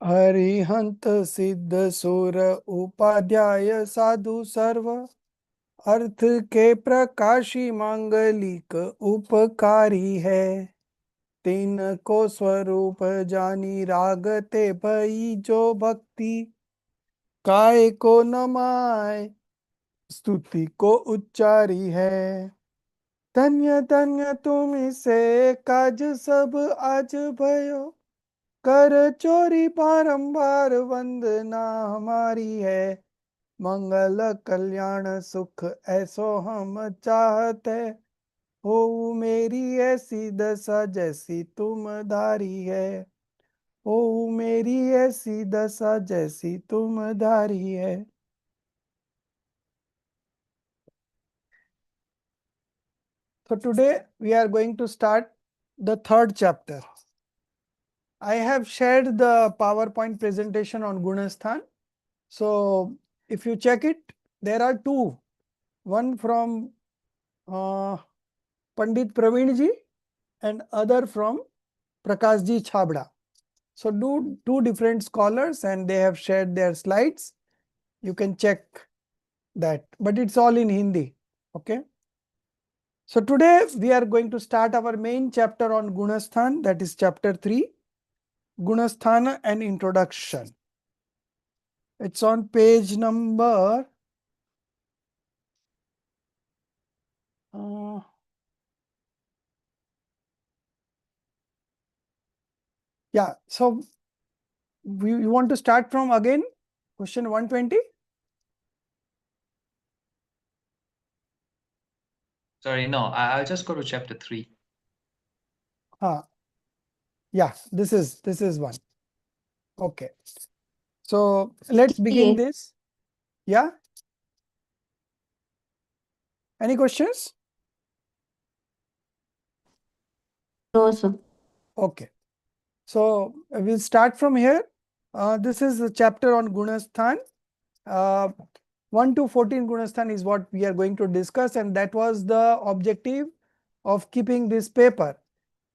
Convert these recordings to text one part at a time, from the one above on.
हरिहंत सिद्ध सुर उपाध्याय साधु सर्व अर्थ के प्रकाशी मांगलिक उपकारी है। तीन को स्वरूप जानी रागते भई जो भक्ति काय को नमाय स्तुति को उच्चारी है। धन्य धन्य तुम से काज सब आज भयो कर चोरी बारंबार वंदना हमारी है। मंगल कल्याण सुख ऐसो हम चाहते हो मेरी ऐसी दशा जैसी तुम धारी है। हो मेरी ऐसी दशा जैसी तुम धारी है। So today we are going to start the third chapter. I have shared the PowerPoint presentation on Gunasthan. So if you check it, there are two. One from Pandit Praveen ji and other from Prakash ji Chabda. So two different scholars and they have shared their slides. You can check that, but it's all in Hindi. Okay. So today we are going to start our main chapter on Gunasthan, that is chapter 3, Gunasthana and Introduction. It's on page number yeah, so you want to start from again question 120? Sorry, no, I'll just go to chapter 3. Yeah, this is one. Okay. So let's begin this. Yeah. Any questions? No, sir. Okay. So we'll start from here. This is a chapter on Gunasthan. 1 to 14 Gunasthan is what we are going to discuss, and that was the objective of keeping this paper.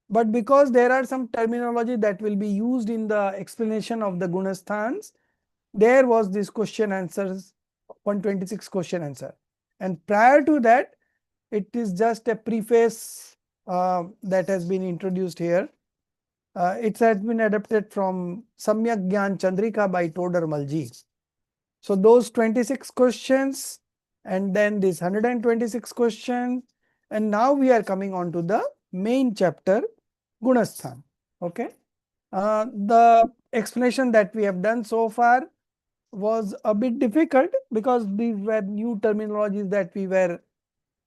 But because there are some terminology that will be used in the explanation of the Gunasthans, there was this question answers, 126 question answer. And prior to that, it is just a preface that has been introduced here. It has been adapted from Samyak Gyan Chandrika by Todar Malji. So those 26 questions and then this 126 questions, and now we are coming on to the main chapter, Gunasthan. Okay. The explanation that we have done so far was a bit difficult because these were new terminologies that we were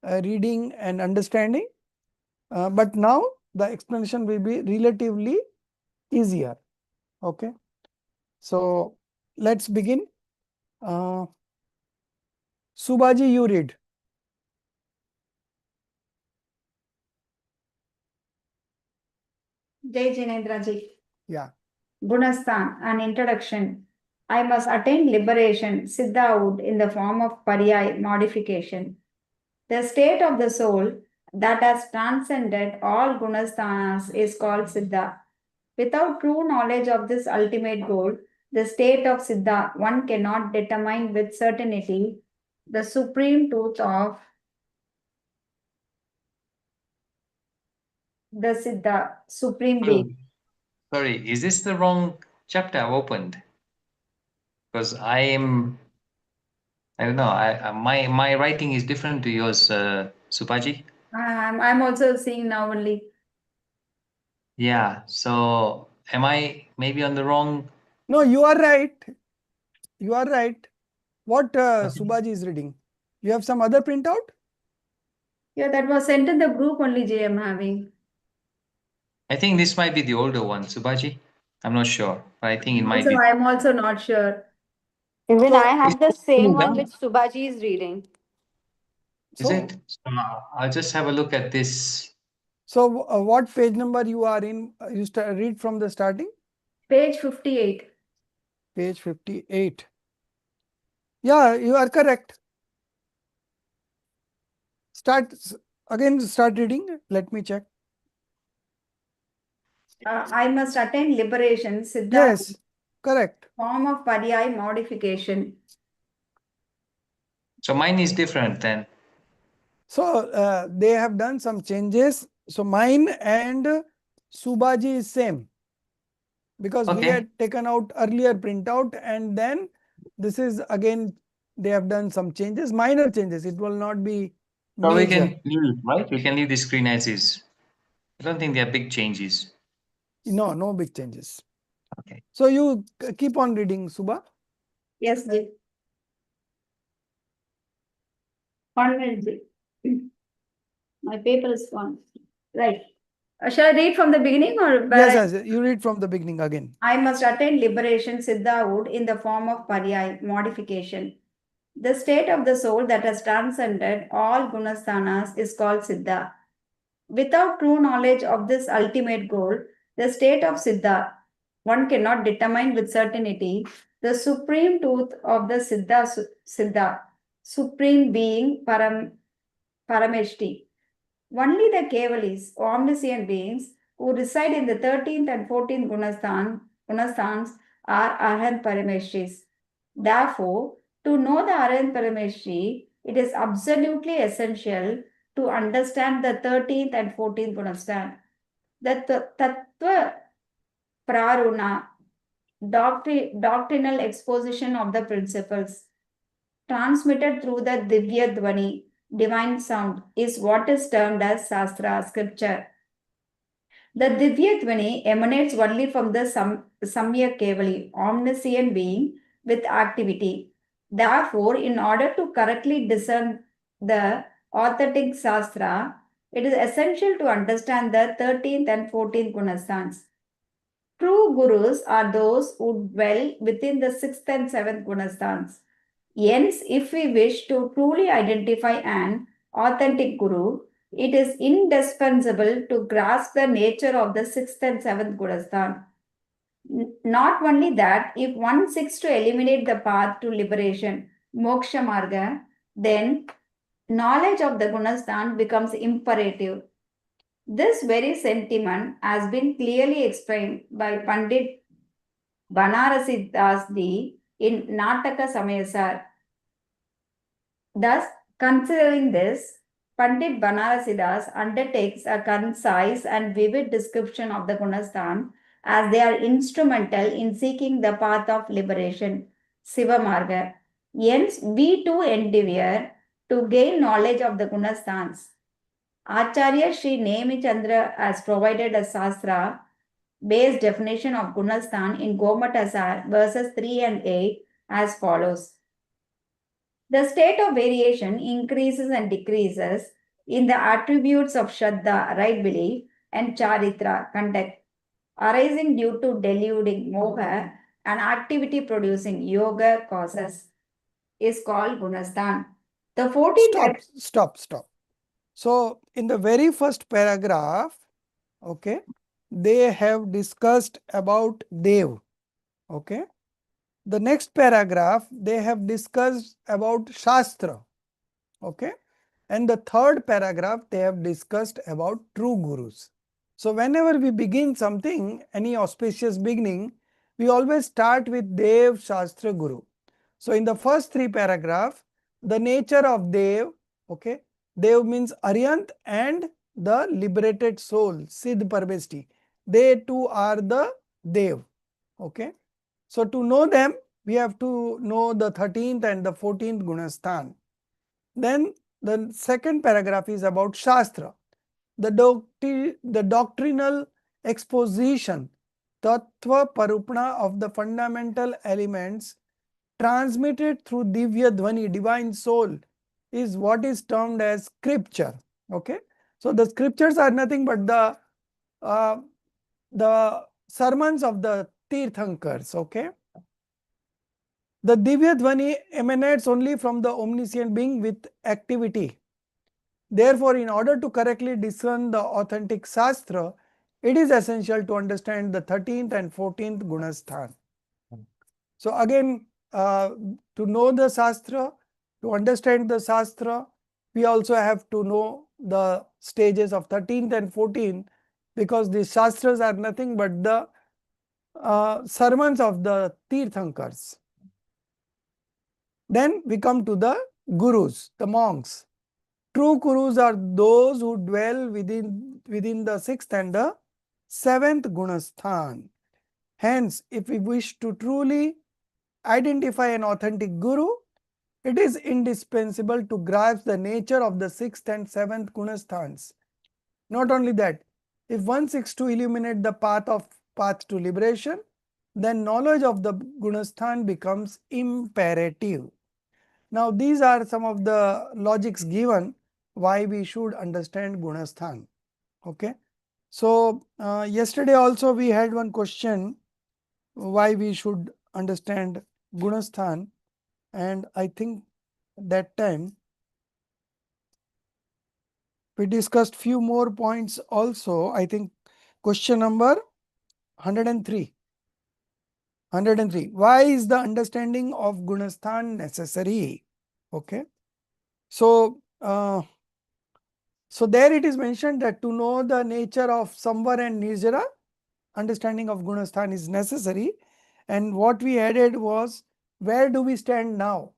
reading and understanding. But now the explanation will be relatively easier. Okay. So let's begin. Subhaji, you read. Jai Jinendra ji. Yeah. Gunasthan, an introduction. I must attain liberation, Siddhaud, in the form of Pariyai modification. The state of the soul that has transcended all Gunasthanas is called Siddha. Without true knowledge of this ultimate goal, the state of Siddha, one cannot determine with certainty the supreme truth of the Siddha, supreme being. Sorry, is this the wrong chapter I've opened? Because I don't know, my writing is different to yours, Supaji. I'm also seeing now only. Yeah, so am I maybe on the wrong? No, you are right. You are right. What Subhaji is reading? You have some other printout? Yeah, that was sent in the group only, Jay, I'm having. I think this might be the older one, Subaji. I'm not sure, but I think it might be. I'm also not sure. Even So, I have the same one done? which Subhaji is reading. Is it? So, I'll just have a look at this. So what page number you are in? You read from the starting? Page 58. Page 58. Yeah, you are correct. Start reading. Let me check. I must attain liberation, Siddha. Yes. Correct. Form of paryay modification. So mine is different then. So they have done some changes. So mine and Subaji is same, because we Okay. had taken out earlier printout, and then this is again they have done some changes, minor changes. It will not be So we major. can leave it, right? We can leave the screen as is. I don't think there are big changes. No, no big changes. Okay. So you keep on reading, Subha. Yes, Ji. 1 minute, Ji. My paper is gone. Right. Shall I read from the beginning or? Yes, yes, you read from the beginning again. I must attain liberation, Siddhahood, in the form of paryay, modification. The state of the soul that has transcended all gunasthanas is called Siddha. Without true knowledge of this ultimate goal, the state of Siddha, one cannot determine with certainty the supreme truth of the Siddha, supreme being Parameshti. Only the Kevalis, omniscient beings, who reside in the 13th and 14th Gunasthans are Arhat Parameshtis. Therefore, to know the Arhat Parameshti, it is absolutely essential to understand the 13th and 14th Gunasthan. The Tattva Praruna, doctrinal exposition of the principles, transmitted through the Divya Dvani, divine sound, is what is termed as Shastra, scripture. The Divya Dvani emanates only from the Samyak Kevali, omniscient being with activity. Therefore, in order to correctly discern the authentic Shastra, it is essential to understand the 13th and 14th Gunasthans. True Gurus are those who dwell within the 6th and 7th Gunasthans. Hence, if we wish to truly identify an authentic Guru, it is indispensable to grasp the nature of the 6th and 7th Gunasthan. Not only that, if one seeks to eliminate the path to liberation, Moksha Marga, then knowledge of the Gunasthan becomes imperative. This very sentiment has been clearly explained by Pandit Banarasi Das Ji in Nataka Samayasar. Thus, considering this, Pandit Banarasidas undertakes a concise and vivid description of the Gunasthan as they are instrumental in seeking the path of liberation, Siva Marga. Hence, we too endeavor to gain knowledge of the Gunasthans. Acharya Sri Nemi Chandra has provided a Shastra based definition of Gunasthan in Gomatasar verses 3 and 8 as follows. The state of variation increases and decreases in the attributes of Shraddha, right belief, and Charitra, conduct, arising due to deluding Moha and activity producing Yoga causes, is called Gunasthan. The 14th. Stop. So in the very first paragraph, okay, they have discussed about Dev. Okay. The next paragraph, they have discussed about Shastra. Okay. And the third paragraph, they have discussed about true gurus. So whenever we begin something, any auspicious beginning, we always start with Dev, Shastra, Guru. So in the first three paragraphs, the nature of Dev, okay, Dev means Aryant and the liberated soul, Siddh Parvesti. They too are the Dev. Okay. So to know them, we have to know the 13th and the 14th Gunasthan. Then the second paragraph is about Shastra, the doctrinal exposition, Tattva Parupna of the fundamental elements transmitted through Divya Dhvani, divine soul, is what is termed as scripture. Okay. So the scriptures are nothing but the sermons of the Tirthankars. Okay. The Divya Dhvani emanates only from the omniscient being with activity. Therefore, in order to correctly discern the authentic Shastra, it is essential to understand the 13th and 14th Gunasthan. So again, to know the Shastra, to understand the Shastra, we also have to know the stages of 13th and 14th, because the Shastras are nothing but the sermons of the Tirthankars. Then we come to the gurus, the monks. True gurus are those who dwell within the sixth and the seventh gunasthan. Hence, if we wish to truly identify an authentic guru, it is indispensable to grasp the nature of the sixth and seventh gunasthans. Not only that, if one seeks to illuminate the path to liberation, then knowledge of the gunasthan becomes imperative. Now, these are some of the logics given why we should understand gunasthan. Okay. So, yesterday also we had one question why we should understand gunasthan, and I think that time we discussed few more points also. I think question number 103. 103. Why is the understanding of gunasthan necessary? Okay. So, so there it is mentioned that to know the nature of samvar and nirjara, understanding of gunasthan is necessary. And what we added was, where do we stand now?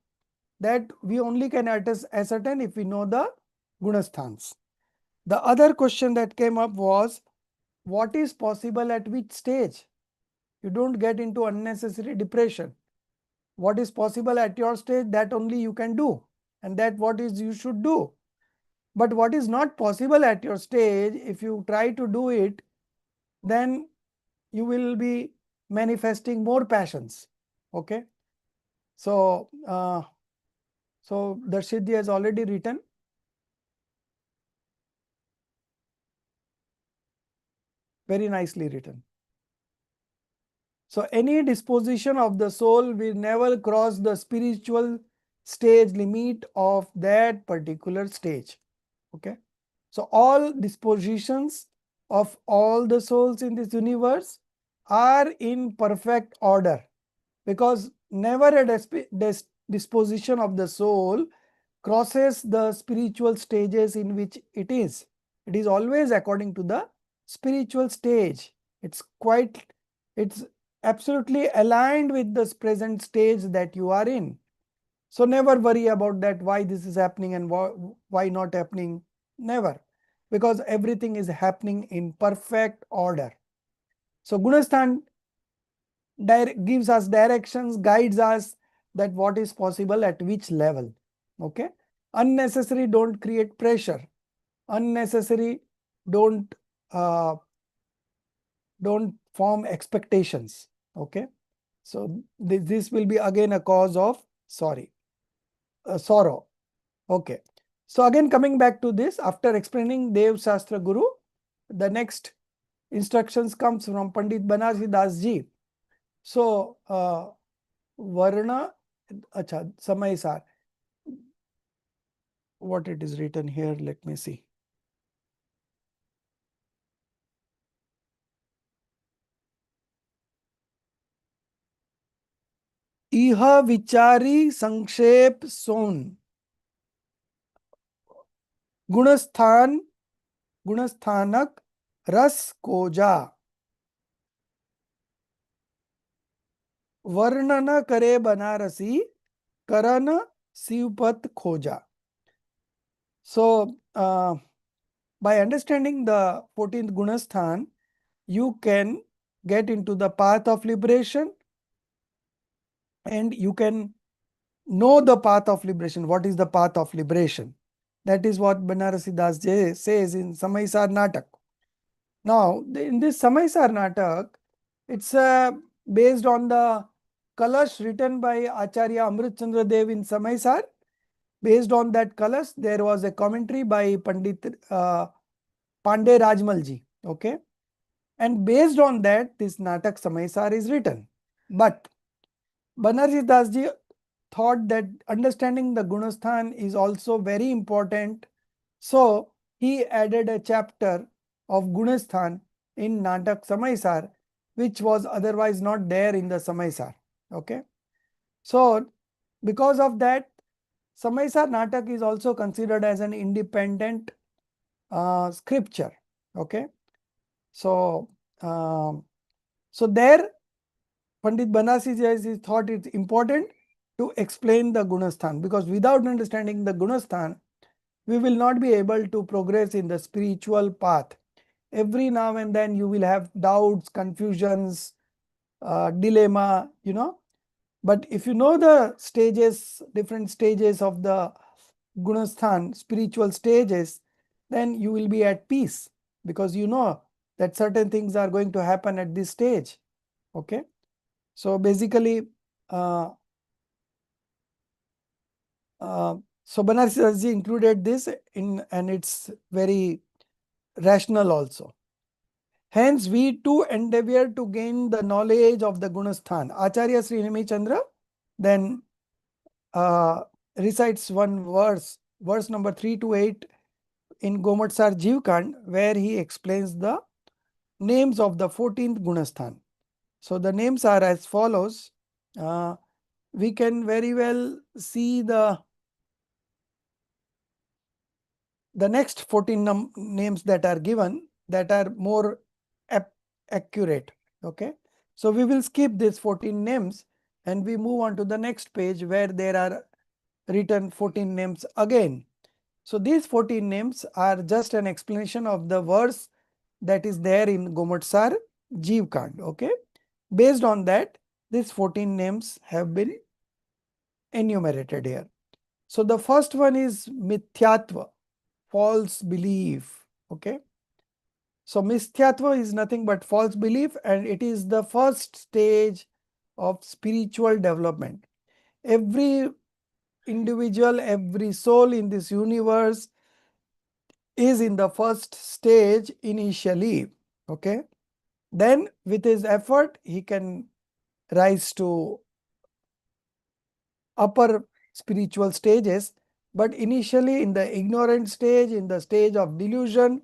That we only can ascertain if we know the gunasthans. The other question that came up was, what is possible at which stage? You don't get into unnecessary depression. What is possible at your stage, that only you can do, and that what is you should do. But what is not possible at your stage, if you try to do it, then you will be manifesting more passions. Okay. So, so Darshidhi has already written. Very nicely written. So, any disposition of the soul will never cross the spiritual stage limit of that particular stage. Okay. So, all dispositions of all the souls in this universe are in perfect order, because never a disposition of the soul crosses the spiritual stages in which it is. It is always according to the spiritual stage. It's absolutely aligned with the present stage that you are in. So never worry about that, why this is happening and why not happening. Never, because everything is happening in perfect order. So Gunasthan gives us directions, guides us that what is possible at which level. Okay. Unnecessary, don't create pressure. Unnecessary, don't form expectations. Okay. So this will be again a cause of sorrow. Okay. So again, coming back to this, after explaining Dev Shastra Guru, the next instructions comes from Pandit Banarsi Das Ji. So Varna, acha, Samay Sar. What it is written here, let me see. Iha vichari sanक्षेप सोन गुणस्थानक रस कोजा वर्णन करे बनारसी करण शिवपत खोजा. So, by understanding the 14th Gunasthan, you can get into the path of liberation, and you can know the path of liberation. What is the path of liberation? That is what Banarasi Das says in Samay Sar Natak. Now, in this Samay Sar Natak, it's based on the Kalash written by Acharya Amrit Chandra Dev in Samay Sar. Based on that Kalash, there was a commentary by Pandit Pandey Rajmal ji. Okay. And based on that, this Natak Samay Sar is written. But Banarsi Das ji thought that understanding the Gunasthan is also very important. So he added a chapter of Gunasthan in Natak Samaysar, which was otherwise not there in the Samaysar. Okay. So because of that, Samaysar Natak is also considered as an independent scripture. Okay. So, so there Pandit Banasi Ji thought it's important to explain the Gunasthan, because without understanding the Gunasthan, we will not be able to progress in the spiritual path. Every now and then you will have doubts, confusions, dilemma, But if you know the stages, different stages of the Gunasthan, spiritual stages, then you will be at peace, because you know that certain things are going to happen at this stage. Okay. So basically, so Banarsi Das ji included this in, and it's very rational also. Hence, we too endeavor to gain the knowledge of the Gunasthan. Acharya Sri Nemi Chandra then recites one verse number 3 to 8 in Gomatsar Jivkand, where he explains the names of the 14th Gunasthan. So the names are as follows. We can very well see the next 14 names that are given, that are more accurate. Okay. So we will skip these 14 names and we move on to the next page, where there are written 14 names again. So these 14 names are just an explanation of the verse that is there in Gomatsar Jivkand. Okay. Based on that, these 14 names have been enumerated here. So the first one is Mithyatva, false belief. Okay. So Mithyatva is nothing but false belief, and it is the first stage of spiritual development. Every individual, every soul in this universe is in the first stage initially. Okay. Then with his effort, he can rise to upper spiritual stages. But initially in the ignorant stage, in the stage of delusion,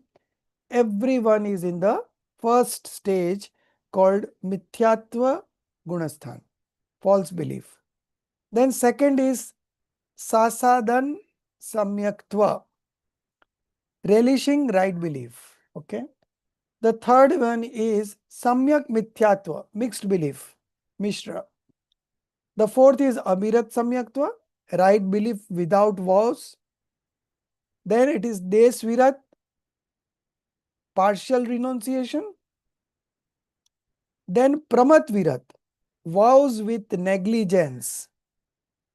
everyone is in the first stage called Mithyatva Gunasthan, false belief. Then second is Sasadhan Samyaktva, relishing right belief. Okay. The third one is Samyak Mithyatva, mixed belief, Mishra. The fourth is Amirat Samyaktva, right belief without vows. Then it is Desvirat, partial renunciation. Then Pramatvirat, vows with negligence.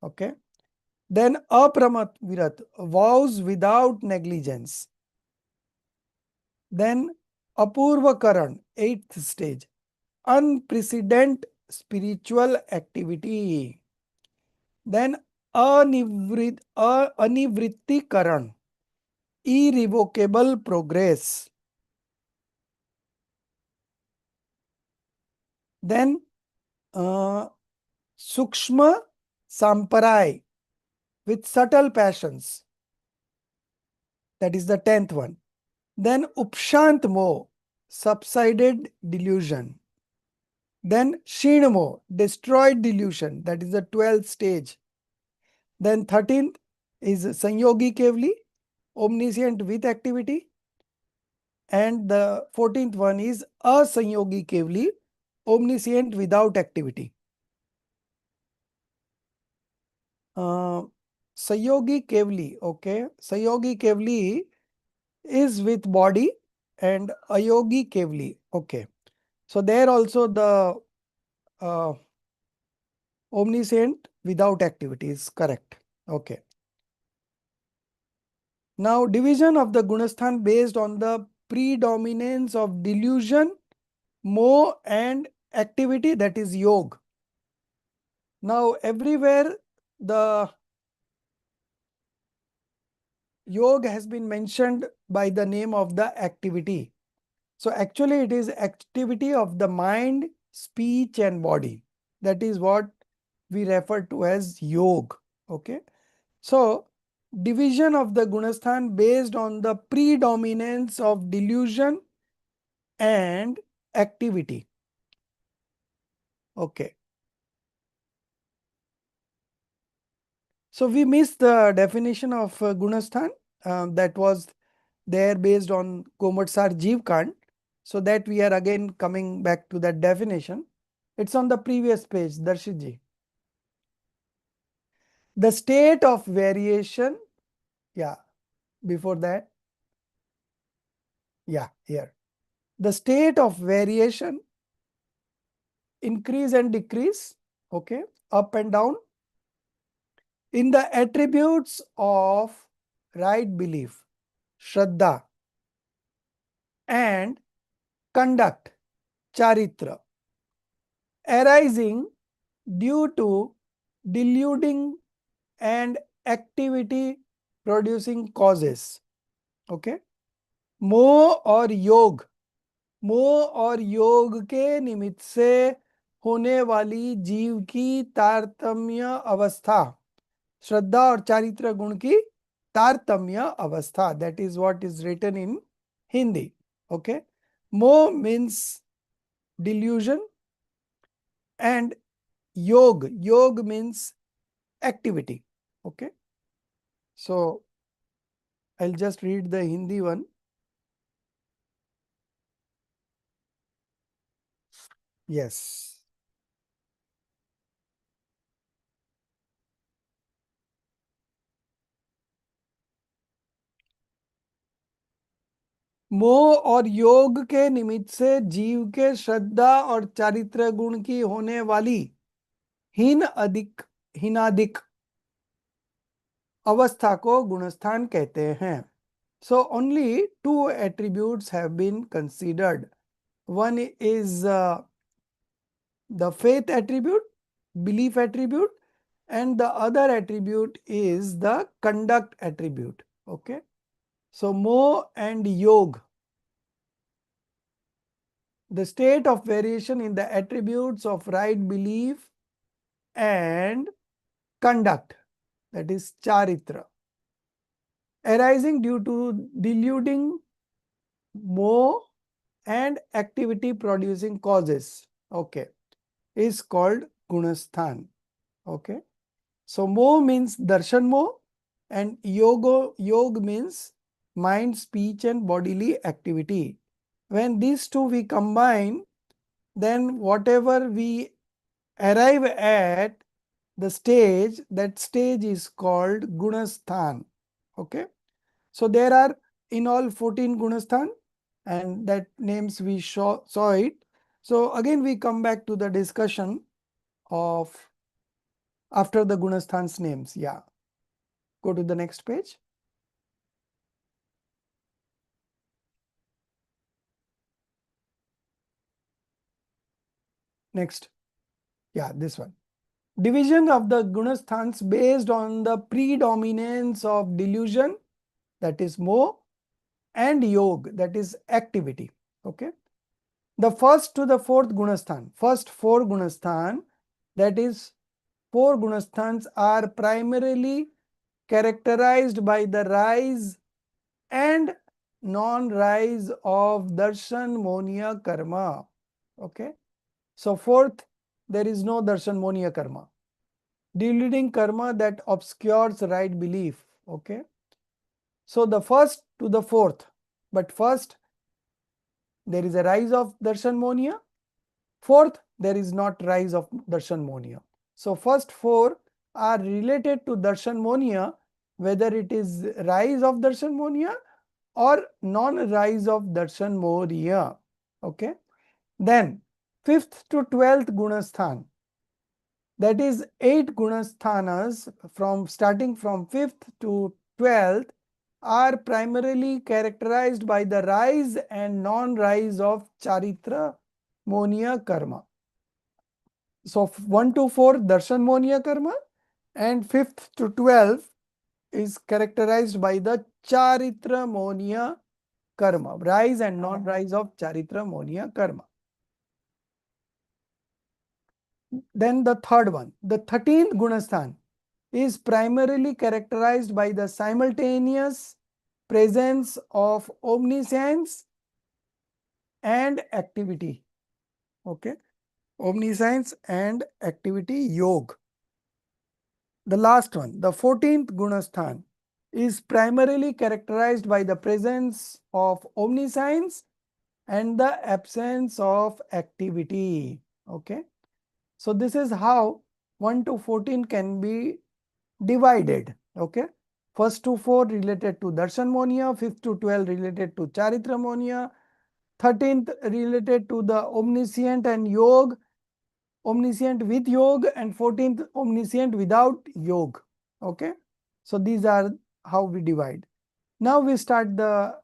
Okay. Then Apramatvirat, vows without negligence. Then Apurvakaran, 8th stage, unprecedented spiritual activity. Then Anivrittikaran, irrevocable progress. Then Sukshma Samprarai, with subtle passions. That is the 10th one. Then Upshant Mo, subsided delusion. Then Shinamo, destroyed delusion. That is the 12th stage. Then 13th is Sanyogi Kevli, omniscient with activity. And the 14th one is Asanyogi Kevli, omniscient without activity. Sayogi Kevli, okay. Sayogi Kevli is with body, and Ayogi Kevli, okay. So there also the omniscient without activity is correct. Okay. Now division of the Gunasthan based on the predominance of delusion, moh and activity, that is yog. Now everywhere the yog has been mentioned by the name of the activity. So actually it is activity of the mind, speech and body. That is what we refer to as yog. Okay. So division of the Gunasthan based on the predominance of delusion and activity. Okay. So we missed the definition of Gunasthan that was there based on Gomatsar Jivkand. So that we are again coming back to that definition. It's on the previous page, Darshit ji. The state of variation, yeah, before that, yeah, here. The state of variation, increase and decrease, okay, up and down, in the attributes of right belief, Shraddha, and conduct, Charitra, arising due to deluding and activity producing causes. Okay. मोह और योग के निमित्त से होने वाली जीव की तारतम्य अवस्था, श्रद्धा और चारित्र गुण की तारतम्य अवस्था. That is what is written in Hindi. Okay. मोह means delusion and yog means activity. Okay. So I'll just read the Hindi one. Yes. मोह और योग के निमित्त से जीव के श्रद्धा और चारित्र गुण की होने वाली हीनादिक अवस्था को गुणस्थान कहते हैं. So only two attributes have been considered. One is the faith attribute, belief attribute, and the other attribute is the conduct attribute. Okay. So moh and yog, the state of variation in the attributes of right belief and conduct, that is charitra, arising due to deluding moh and activity producing causes, okay, is called gunasthan. Okay. So moh means darshan moh and yog means mind, speech and bodily activity. When these two we combine, then whatever we arrive at the stage, that stage is called gunasthan. Okay. So there are in all 14 gunasthan, and that names we saw it. So again we come back to the discussion of after the gunasthan's names. Yeah. Go to the next page. Next. Yeah, this one. Division of the gunasthans based on the predominance of delusion, that is moh, and yog, that is activity. Okay. The first to the fourth gunasthan, first four gunasthan, that is 4 gunasthans are primarily characterized by the rise and non-rise of darshan monia karma. Okay. So fourth, there is no darshan monia karma, deluding karma that obscures right belief. Okay. So the first to the fourth, but first there is a rise of darshan monia. Fourth, there is not rise of darshan monia. So first 4 are related to darshan monia, whether it is rise of darshan monia or non-rise of darshan monia. Okay. Then 5th to 12th gunasthan, that is 8 gunasthanas from starting from 5th to 12th are primarily characterized by the rise and non-rise of charitra monia karma. So 1 to 4 darshan monia karma, and 5th to 12th is characterized by the charitra monia karma, rise and non-rise of charitra monia karma. Then the third one, the 13th gunasthan, is primarily characterized by the simultaneous presence of omniscience and activity. Okay. Omniscience and activity yog. The last one, the 14th gunasthan, is primarily characterized by the presence of omniscience and the absence of activity. Okay. So this is how 1 to 14 can be divided. Okay. First to 4 related to darshan monia, 5th to 12 related to charitra monia, 13th related to the omniscient and yog, omniscient with yog, and 14th omniscient without yog. Okay. So these are how we divide. Now we start the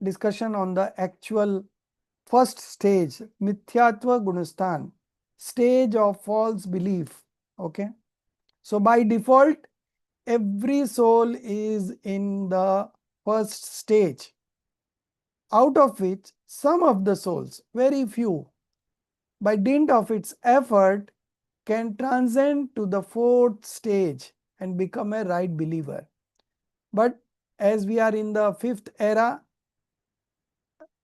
discussion on the actual first stage, mithyatva gunasthan, stage of false belief. Okay. So by default, every soul is in the first stage, out of which some of the souls, very few, by dint of its effort, can transcend to the fourth stage and become a right believer. But as we are in the fifth era,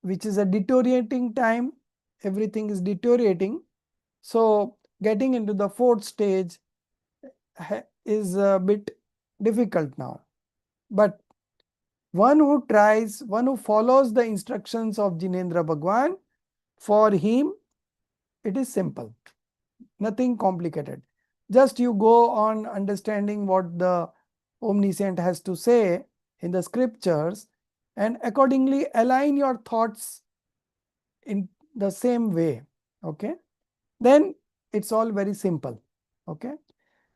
which is a deteriorating time, everything is deteriorating. So getting into the fourth stage is a bit difficult now. But one who tries, one who follows the instructions of Jinendra Bhagwan, for him it is simple, nothing complicated. Just you go on understanding what the omniscient has to say in the scriptures and accordingly align your thoughts in the same way. Okay. Then it's all very simple. Okay.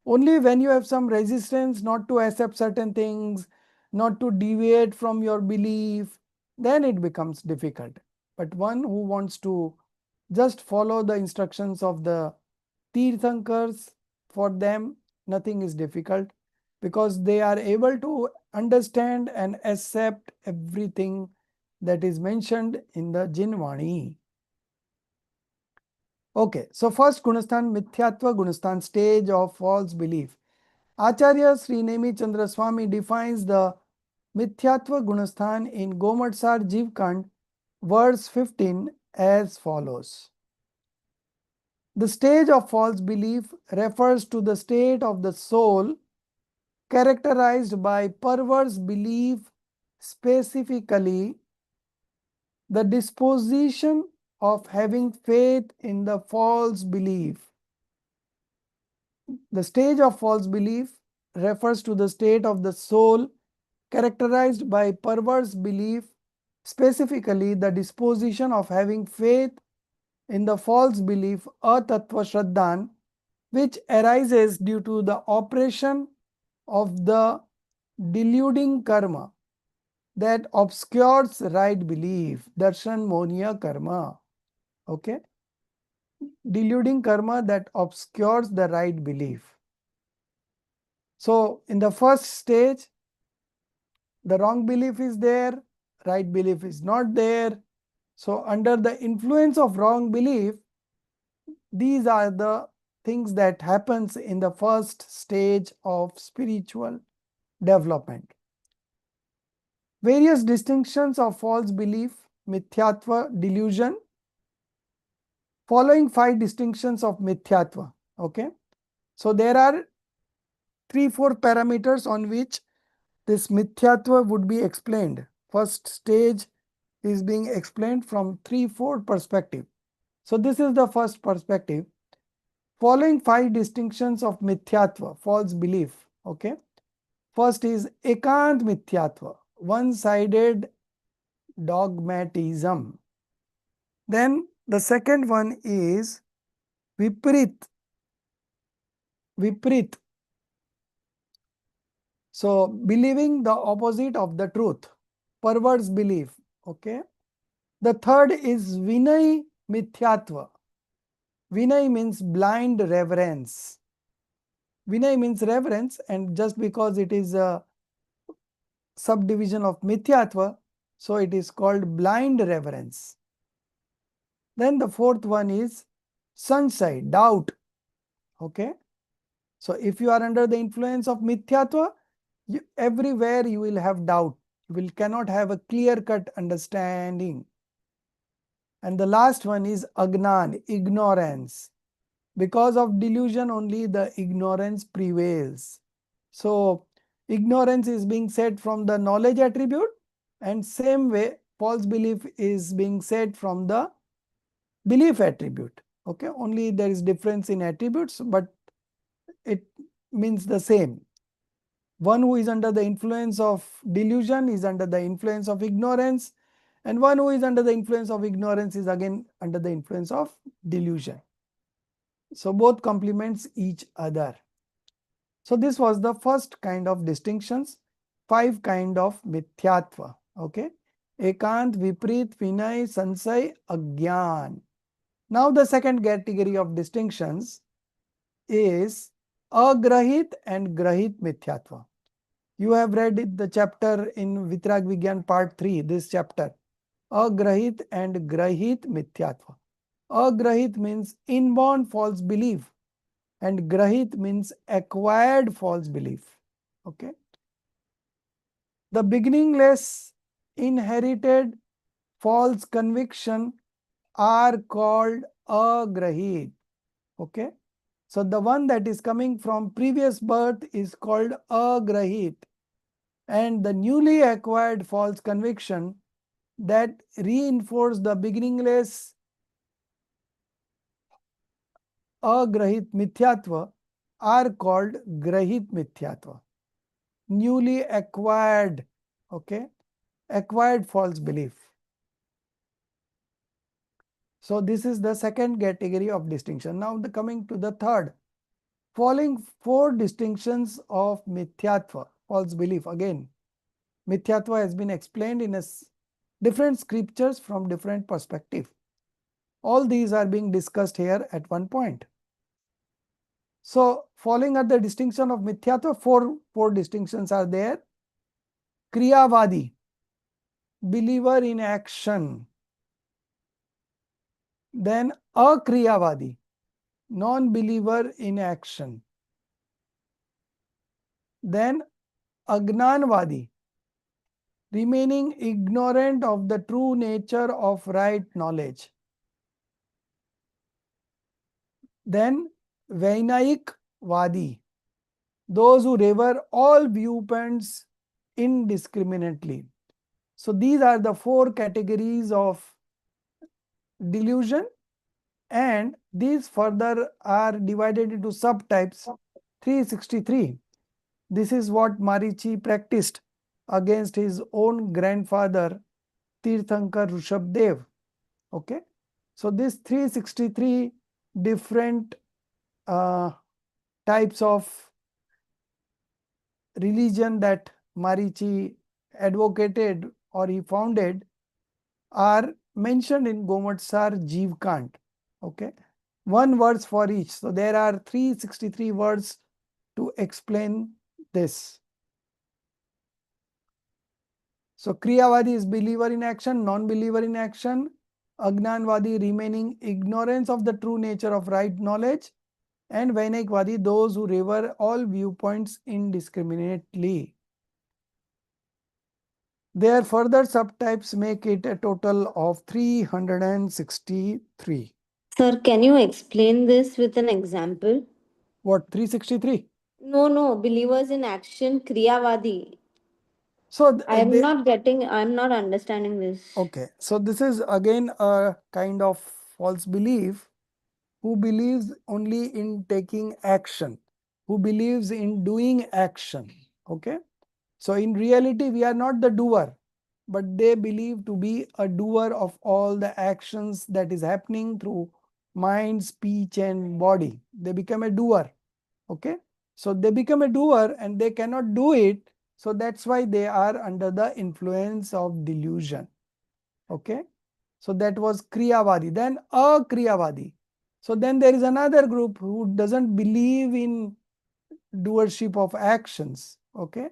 Only when you have some resistance not to accept certain things, not to deviate from your belief, then it becomes difficult. But one who wants to just follow the instructions of the Tirthankars, for them nothing is difficult because they are able to understand and accept everything that is mentioned in the Jinvani. Okay, so first Gunasthan, Mithyatva Gunasthan, stage of false belief. Acharya Sri Nemi Chandra Swami defines the Mithyatva Gunasthan in Gomatsar Jivkand, verse 15 as follows. The stage of false belief refers to the state of the soul characterized by perverse belief, specifically the disposition of having faith in the false belief. The stage of false belief refers to the state of the soul characterized by perverse belief, specifically the disposition of having faith in the false belief atattva shraddhan, which arises due to the operation of the deluding karma that obscures right belief, darshan monia karma. Okay. Deluding karma that obscures the right belief. So in the first stage, the wrong belief is there, right belief is not there. So under the influence of wrong belief, these are the things that happens in the first stage of spiritual development. Various distinctions of false belief, mithyatva, delusion. Following 5 distinctions of mithyatva. Okay. So there are 3-4 parameters on which this mithyatva would be explained. First stage is being explained from 3-4 perspective. So this is the first perspective. Following 5 distinctions of mithyatva, false belief. Okay. First is ekant mithyatva, one-sided dogmatism. Then the second one is viprit. Viprit. So believing the opposite of the truth, perverse belief. Okay. The third is vinay mithyatva. Vinay means blind reverence. Vinay means reverence, and just because it is a subdivision of mithyatva, so it is called blind reverence. Then the fourth one is sansai, doubt. Okay. So if you are under the influence of mithyatva, everywhere you will have doubt. You cannot have a clear-cut understanding. And the last one is agnan, ignorance. Because of delusion only the ignorance prevails. So ignorance is being said from the knowledge attribute, and same way false belief is being said from the belief attribute. Okay, only there is difference in attributes, but it means the same. One who is under the influence of delusion is under the influence of ignorance, and one who is under the influence of ignorance is again under the influence of delusion. So both complements each other. So this was the first kind of distinctions, 5 kind of mithyatva. Okay, ekant, viprit, vinay, sansay, agyan. Now the second category of distinctions is agrahit and grahit mithyatva. You have read the chapter in Vitrag Vigyan part 3, this chapter. Agrahit and grahit mithyatva. Agrahit means inborn false belief, and grahit means acquired false belief. Okay. The beginningless inherited false conviction are called agrahit. Okay. So the one that is coming from previous birth is called agrahit, and the newly acquired false conviction that reinforce the beginningless agrahit mithyatva are called grahit mithyatva. Newly acquired, okay, acquired false belief. So this is the second category of distinction. Now coming to the third, following 4 distinctions of mithyatva, false belief. Again, mithyatva has been explained in different scriptures from different perspective. All these are being discussed here at one point. So following at the distinction of mithyatva, four distinctions are there. Kriyavadi, believer in action. Then akriyavadi, non-believer in action. Then agnanvadi, remaining ignorant of the true nature of right knowledge. Then Vainayikvadi, those who revere all viewpoints indiscriminately. So these are the 4 categories of delusion, and these further are divided into subtypes. 363. This is what Marichi practiced against his own grandfather Tirthankar Rishabdev. Okay, so these 363 different types of religion that Marichi advocated or he founded are mentioned in Gomatsar Jeev Kant. Okay, 1 words for each. So there are 363 words to explain this. So Kriyavadi is believer in action, non-believer in action. Agnanvadi, remaining ignorance of the true nature of right knowledge. And Vainakvadi, those who revere all viewpoints indiscriminately. Their further subtypes make it a total of 363. Sir, can you explain this with an example? What, 363? No, believers in action, Kriyavadi. So I'm not understanding this. okay, so this is again a kind of false belief, who believes only in taking action, who believes in doing action. Okay, so in reality we are not the doer, but they believe to be a doer of all the actions that is happening through mind, speech and body. They become a doer. Okay, so they become a doer and they cannot do it, so that's why they are under the influence of delusion. Okay, so that was Kriyavadi. Then Akriyavadi. So then there is another group who doesn't believe in doership of actions. Okay,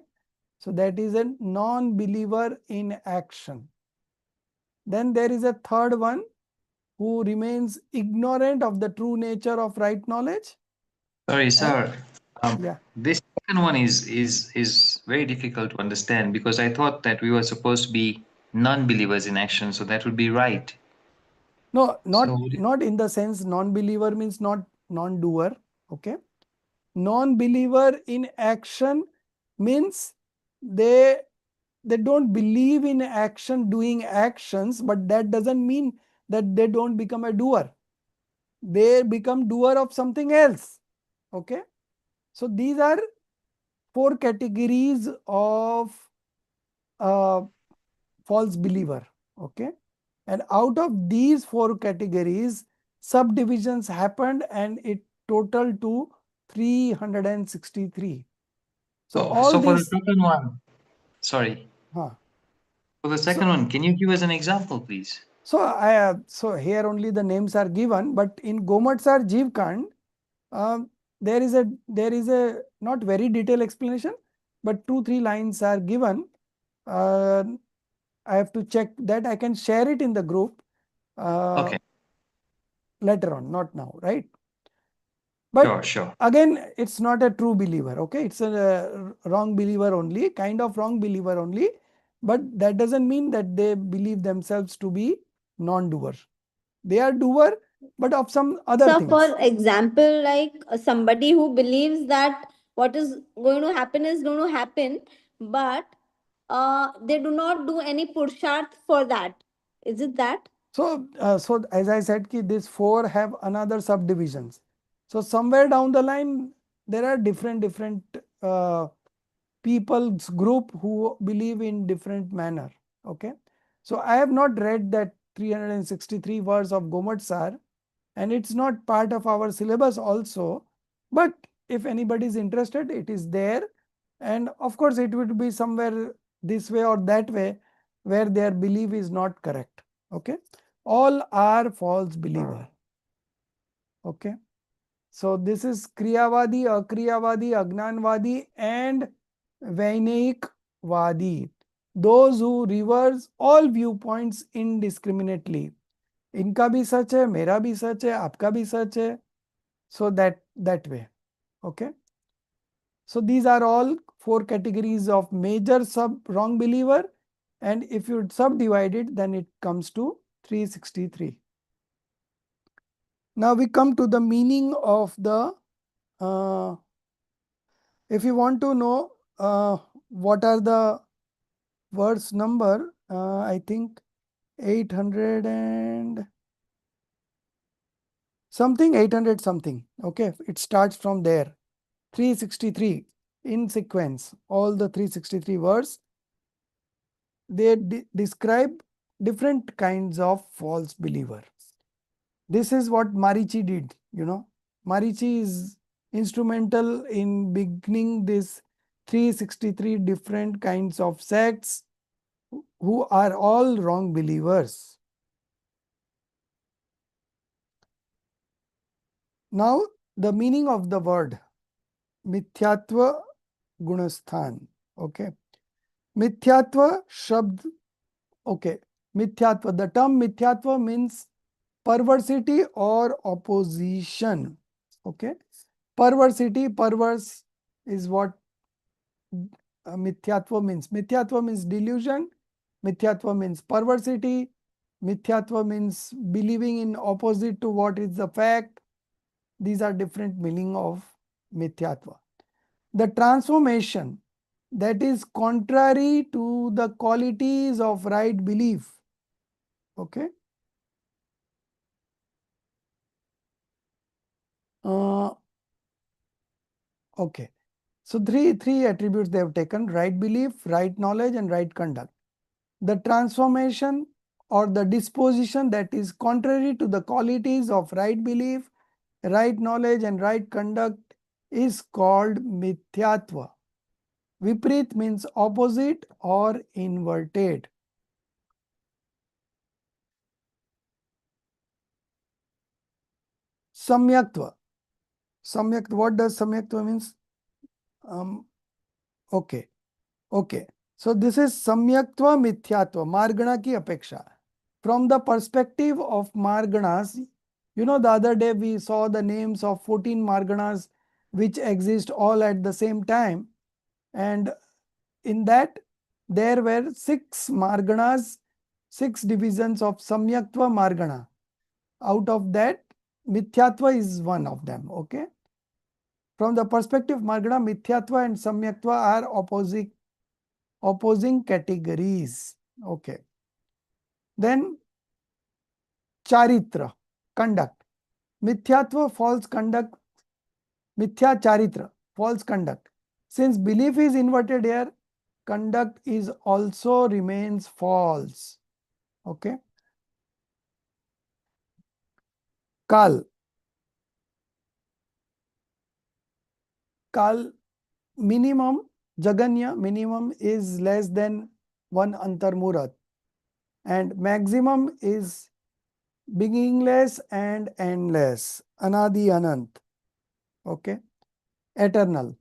so that is a non-believer in action. Then there is a third one who remains ignorant of the true nature of right knowledge. Sorry, sir. Yeah. This second one is very difficult to understand, because I thought that we were supposed to be non-believers in action, so that would be right. No, So not in the sense non-believer means not non-doer. Okay, non-believer in action means they don't believe in action, doing actions, but that doesn't mean that they don't become a doer. they become doer of something else. Okay. So these are 4 categories of false believer. Okay. And out of these 4 categories, subdivisions happened and it totaled to 363. So all So for the these, second one, sorry. huh. For the second one, can you give us an example, please? So here only the names are given, but in Gomatsar Jeevkand, there is a not very detailed explanation, but 2-3 lines are given. I have to check that. I can share it in the group Okay. later on, not now, right? But Sure. again, it's not a true believer. Okay, it's a wrong believer only, kind of wrong believer only. But that doesn't mean that they believe themselves to be non-doer. They are doer, but of some other So, things. for example, like somebody who believes that what is going to happen is going to happen, but they do not do any pursharth for that. Is it that? So as I said, these 4 have another subdivisions. So somewhere down the line, there are different people's group who believe in different manner. Okay. So I have not read that 363 words of Gomatsar, and it's not part of our syllabus also. But if anybody is interested, it is there. And of course, it would be somewhere this way or that way where their belief is not correct. Okay. All are false believer. Okay. So this is Kriyavadi, Akriyavadi, Agnanvadi and Vainayikvadi. Those who reverse all viewpoints indiscriminately. इनका भी सच है, मेरा भी सच है, आपका भी सच है. So that way. Okay. So these are all 4 categories of major wrong believer, and if you subdivide it, then it comes to 363. Now we come to the meaning of the if you want to know what are the verse number, I think 800 and something, 800 something. Okay, it starts from there. 363 in sequence. All the 363 verse, they describe different kinds of false believer. This is what Marichi did. Marichi is instrumental in beginning this 363 different kinds of sects who are all wrong believers. Now, the meaning of the word Mithyatva Gunasthan. Okay. Mithyatva Shabd. Okay. Mithyatva. The term Mithyatva means perversity or opposition. Okay. Perversity, perverse is what Mithyatva means. Mithyatva means delusion. Mithyatva means perversity. Mithyatva means believing in opposite to what is the fact. These are different meaning of Mithyatva. The transformation that is contrary to the qualities of right belief. Okay. Okay. So three attributes they have taken: right belief, right knowledge, and right conduct. The transformation or the disposition that is contrary to the qualities of right belief, right knowledge, and right conduct is called Mithyatva. Viprit means opposite or inverted. Samyaktva. Samyak, what does Samyaktva means? Okay. So this is Samyaktva Mithyatva, Margana ki apeksha. From the perspective of Marganas, the other day we saw the names of 14 Marganas which exist all at the same time. And in that, there were 6 Marganas, 6 divisions of Samyaktva Margana. Out of that, Mithyatva is one of them. Okay. From the perspective of Margana, Mithyatva and Samyaktva are opposing categories. Okay. Then Charitra, conduct. mithyatva, false conduct, mithya charitra, false conduct. Since belief is inverted here, conduct is also remains false. Okay. Kal. Kal minimum, Jaganya minimum is less than 1 Antarmurat, and maximum is beginningless and endless, Anadi Anant. Okay. Eternal.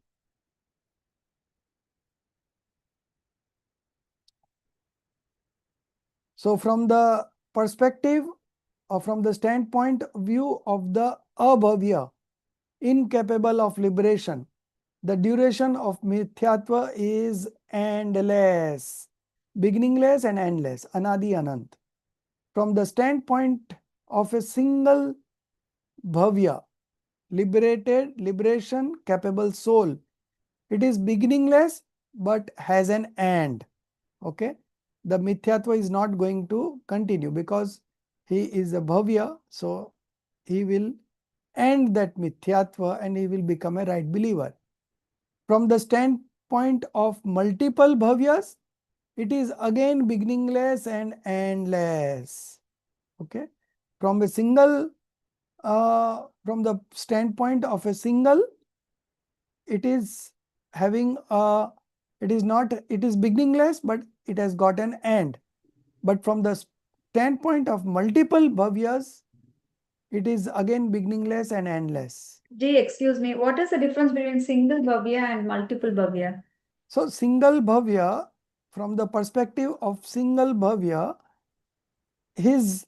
So from the perspective or from the standpoint view of the abhavya, incapable of liberation, the duration of mithyatva is endless, beginningless and endless, Anadi Anant. From the standpoint of a single bhavya, liberation capable soul, it is beginningless but has an end. Okay. The mithyatva is not going to continue because he is a bhavya, so he will end that mithyatva and he will become a right believer. From the standpoint of multiple bhavyas, it is again beginningless and endless. Okay. From a single, from the standpoint of a single, it is having a, it is beginningless, but it has got an end. But from the standpoint of multiple bhavyas, it is again beginningless and endless. Ji, excuse me, what is the difference between single bhavya and multiple bhavya? So single bhavya, from the perspective of single bhavya, his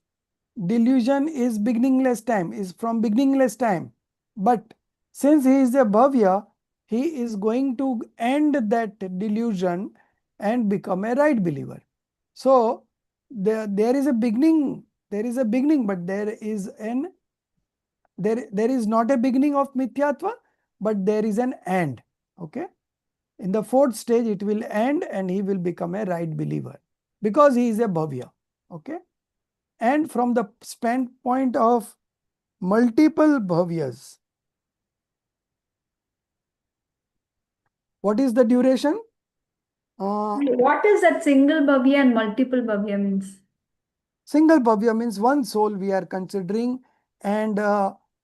delusion is beginningless time, is from beginningless time. But since he is a bhavya, he is going to end that delusion and become a right believer. So there is a beginning, but there is not a beginning of mithyatva, but there is an end. Okay. In the fourth stage, it will end and he will become a right believer because he is a bhavya. Okay. And from the standpoint of multiple bhavyas, what is the duration? What is that single bhavya and multiple bhavya means? Single bhavya means one soul we are considering, and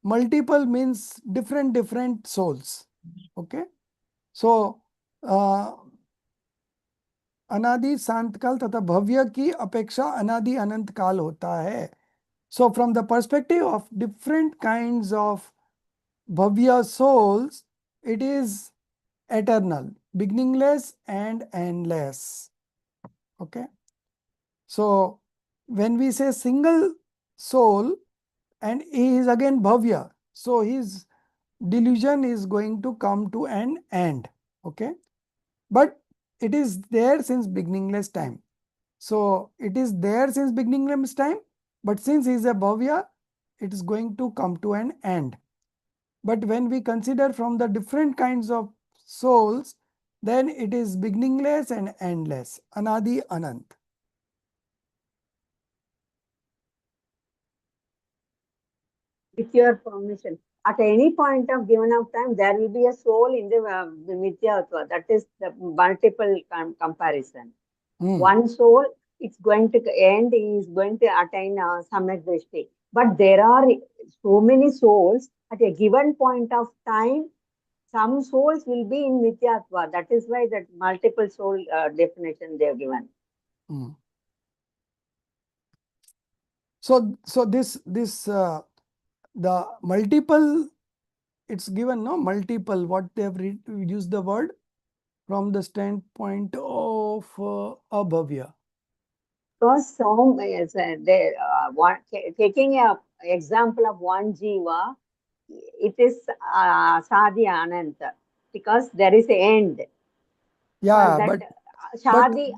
multiple means different souls. Okay. So अनादि शांत काल तथा भव्य की अपेक्षा अनादि अनंत काल होता है. So from the perspective of different kinds of bhavya souls, it is eternal, beginningless and endless. Okay. So when we say single soul and he is again bhavya, so his delusion is going to come to an end. Okay. But it is there since beginningless time. So it is there since beginningless time, but since he is a bhavya, it is going to come to an end. But when we consider from the different kinds of souls, then it is beginningless and endless, Anadi Anant. With your permission, at any point of given of time, there will be a soul in the Mithyatva. That is the multiple comparison. One soul, it's going to end, is going to attain Samak Drishti. But there are so many souls at a given point of time. Some souls will be in Mithyatva. That is why that multiple soul definition they have given. So this the multiple, it's given, no, multiple, what they have used the word from the standpoint of abhavya. Because some taking a example of one jiva, it is Shadi Ananta, because there is an end. Yeah, for but that, Shadi,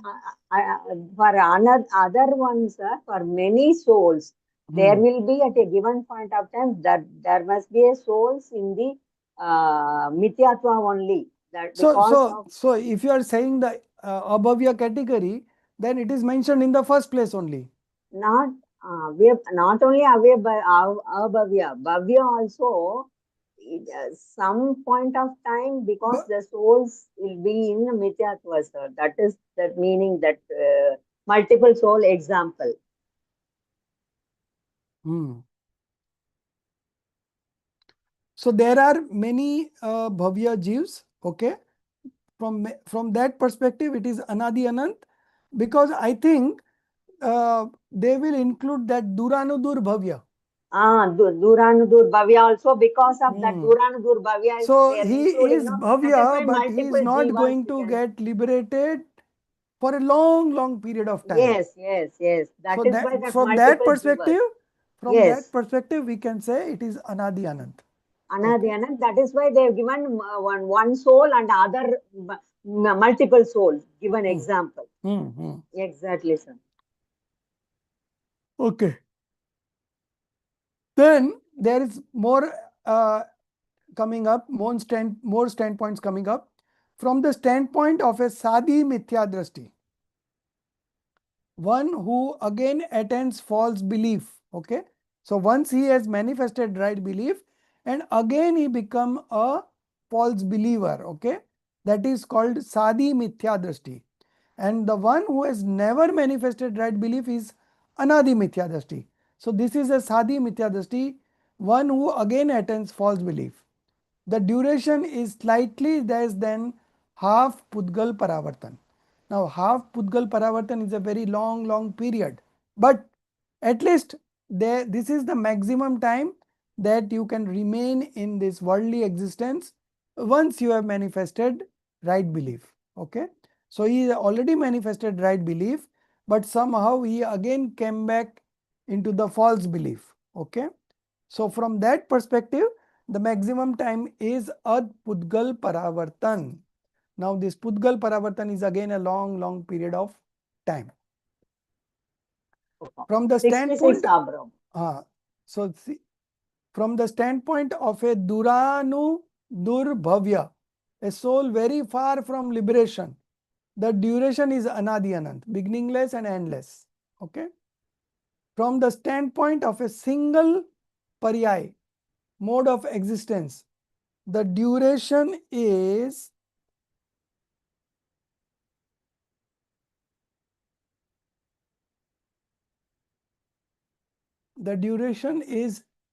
for other ones, for many souls, there will be at a given point of time that there must be a souls in the Mithyatva only. That so if you are saying the abhavya category, then it is mentioned in the first place only. Not not only abhavya, bhavya also, some point of time, because But- the souls will be in Mithyatva, sir. That is that meaning, that multiple soul example. So there are many bhavya jivs, okay. From that perspective, it is Anadi Anant, because I think they will include that Duranudur bhavya. Duranudur bhavya also, because of that Duranudur bhavya is So there he including, is no? That is why bhavya, but he is multiple not jivas going we to can. get liberated for a long period of time. Yes. That So is why that from that multiple perspective, jivas. we can say it is Anadi Anant. Anadi Anant. That is why they have given one soul and other multiple souls. Given example. Exactly, sir. Okay. Then there is more coming up, more standpoints coming up. From the standpoint of a Sadi Mithya Drashti, one who again attends false belief. Okay. So once he has manifested right belief and again he become a false believer. Okay. That is called Sadi Mithya Drashti. And the one who has never manifested right belief is Anadi Mithya Drashti. So this is a Sadi Mithya Drashti, one who again attends false belief. The duration is slightly less than half Pudgal Paravartan. Now half Pudgal Paravartan is a very long period, but at least this is the maximum time that you can remain in this worldly existence once you have manifested right belief. Okay. So he already manifested right belief, but somehow he again came back into the false belief. Okay. So from that perspective, the maximum time is Ad Pudgal Paravartan. Now this Pudgal Paravartan is again a long period of time. From the 66 standpoint, so see, from the standpoint of a Duranu Durbhavya, a soul very far from liberation, the duration is Anadi Anant, beginningless and endless. Okay. From the standpoint of a single Paryay, mode of existence, the duration is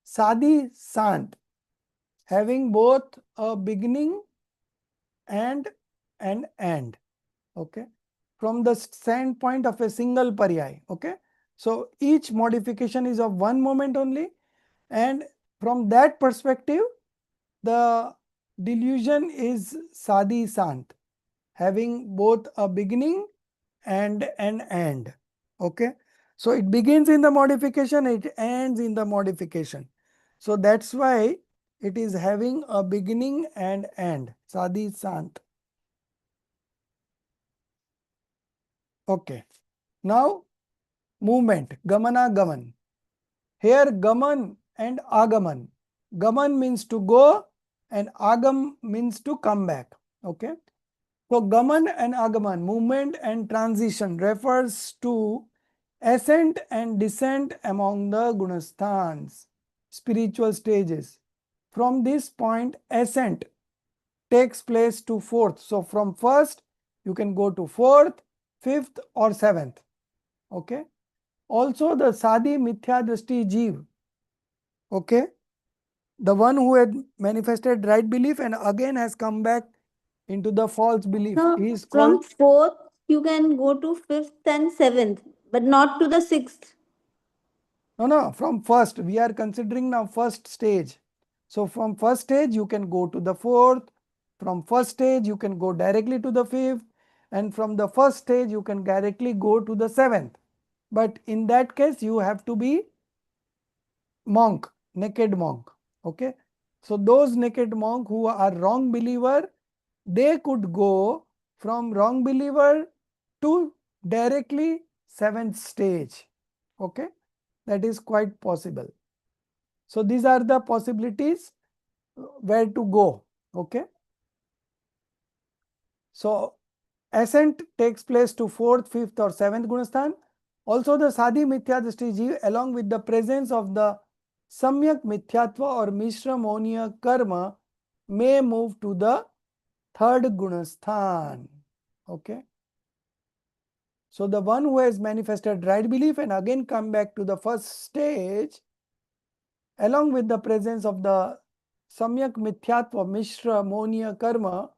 Sadi Sant, having both a beginning and an end. Okay. From the standpoint of a single Paryay. Okay. So each modification is of one moment only, and from that perspective, the delusion is Sadi Sant, having both a beginning and an end. Okay. So it begins in the modification, it ends in the modification. So that's why it is having a beginning and end. Sadi Sant. Okay. Now movement, Gamana Gaman. Here Gaman and Agaman. Gaman means to go and Agam means to come back. Okay. So Gaman and Agaman, movement and transition, refers to ascent and descent among the Gunasthans, spiritual stages. From this point, ascent takes place to fourth. So from first, you can go to fourth, fifth or seventh. Okay. Also the Sadi Mithya Drishti Jeev. Okay. The one who had manifested right belief and again has come back into the false belief. No, He is from called, fourth you can go to fifth and seventh, but not to the sixth. no, from first. We are considering now first stage. So from first stage, you can go to the fourth. From first stage, you can go directly to the fifth. And from the first stage, you can directly go to the seventh. But in that case, you have to be monk, naked monk. Okay. So those naked monk who are wrong believer, they could go from wrong believer to directly seventh stage. Okay. That is quite possible. So these are the possibilities where to go. Okay. So ascent takes place to fourth, fifth or seventh Gunasthan. Also, the Sadhi Mithya Drishti Jeev, along with the presence of the Samyak Mithyatva or Mishra Monia Karma, may move to the third Gunasthan. Okay. So, the one who has manifested right belief and again come back to the first stage, along with the presence of the Samyak Mithyatva, Mishra Monia Karma,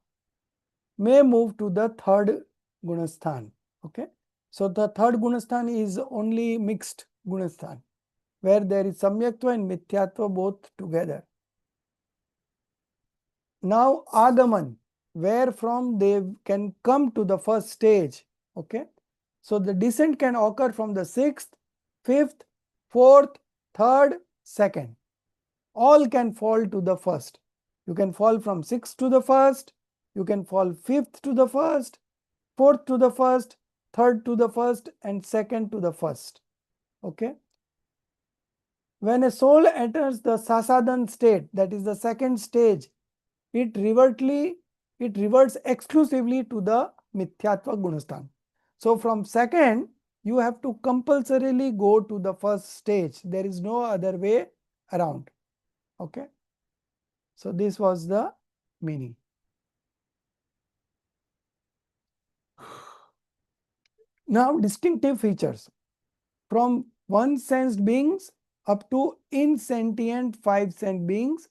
may move to the third Gunasthan. Okay. So, the third Gunasthan is only mixed Gunasthan, where there is Samyaktva and Mithyatva both together. Now, Agaman, where from they can come to the first stage. Okay. So, the descent can occur from the sixth, fifth, fourth, third, second. All can fall to the first. You can fall from sixth to the first, you can fall fifth to the first, fourth to the first, third to the first, and second to the first. Okay. When a soul enters the sasadhan state, that is the second stage, it reverts exclusively to the mithyatva gunasthan. So from second, you have to compulsorily go to the first stage. There is no other way around. Okay. So this was the meaning. Now, distinctive features. From one-sensed beings up to insentient five-sensed beings,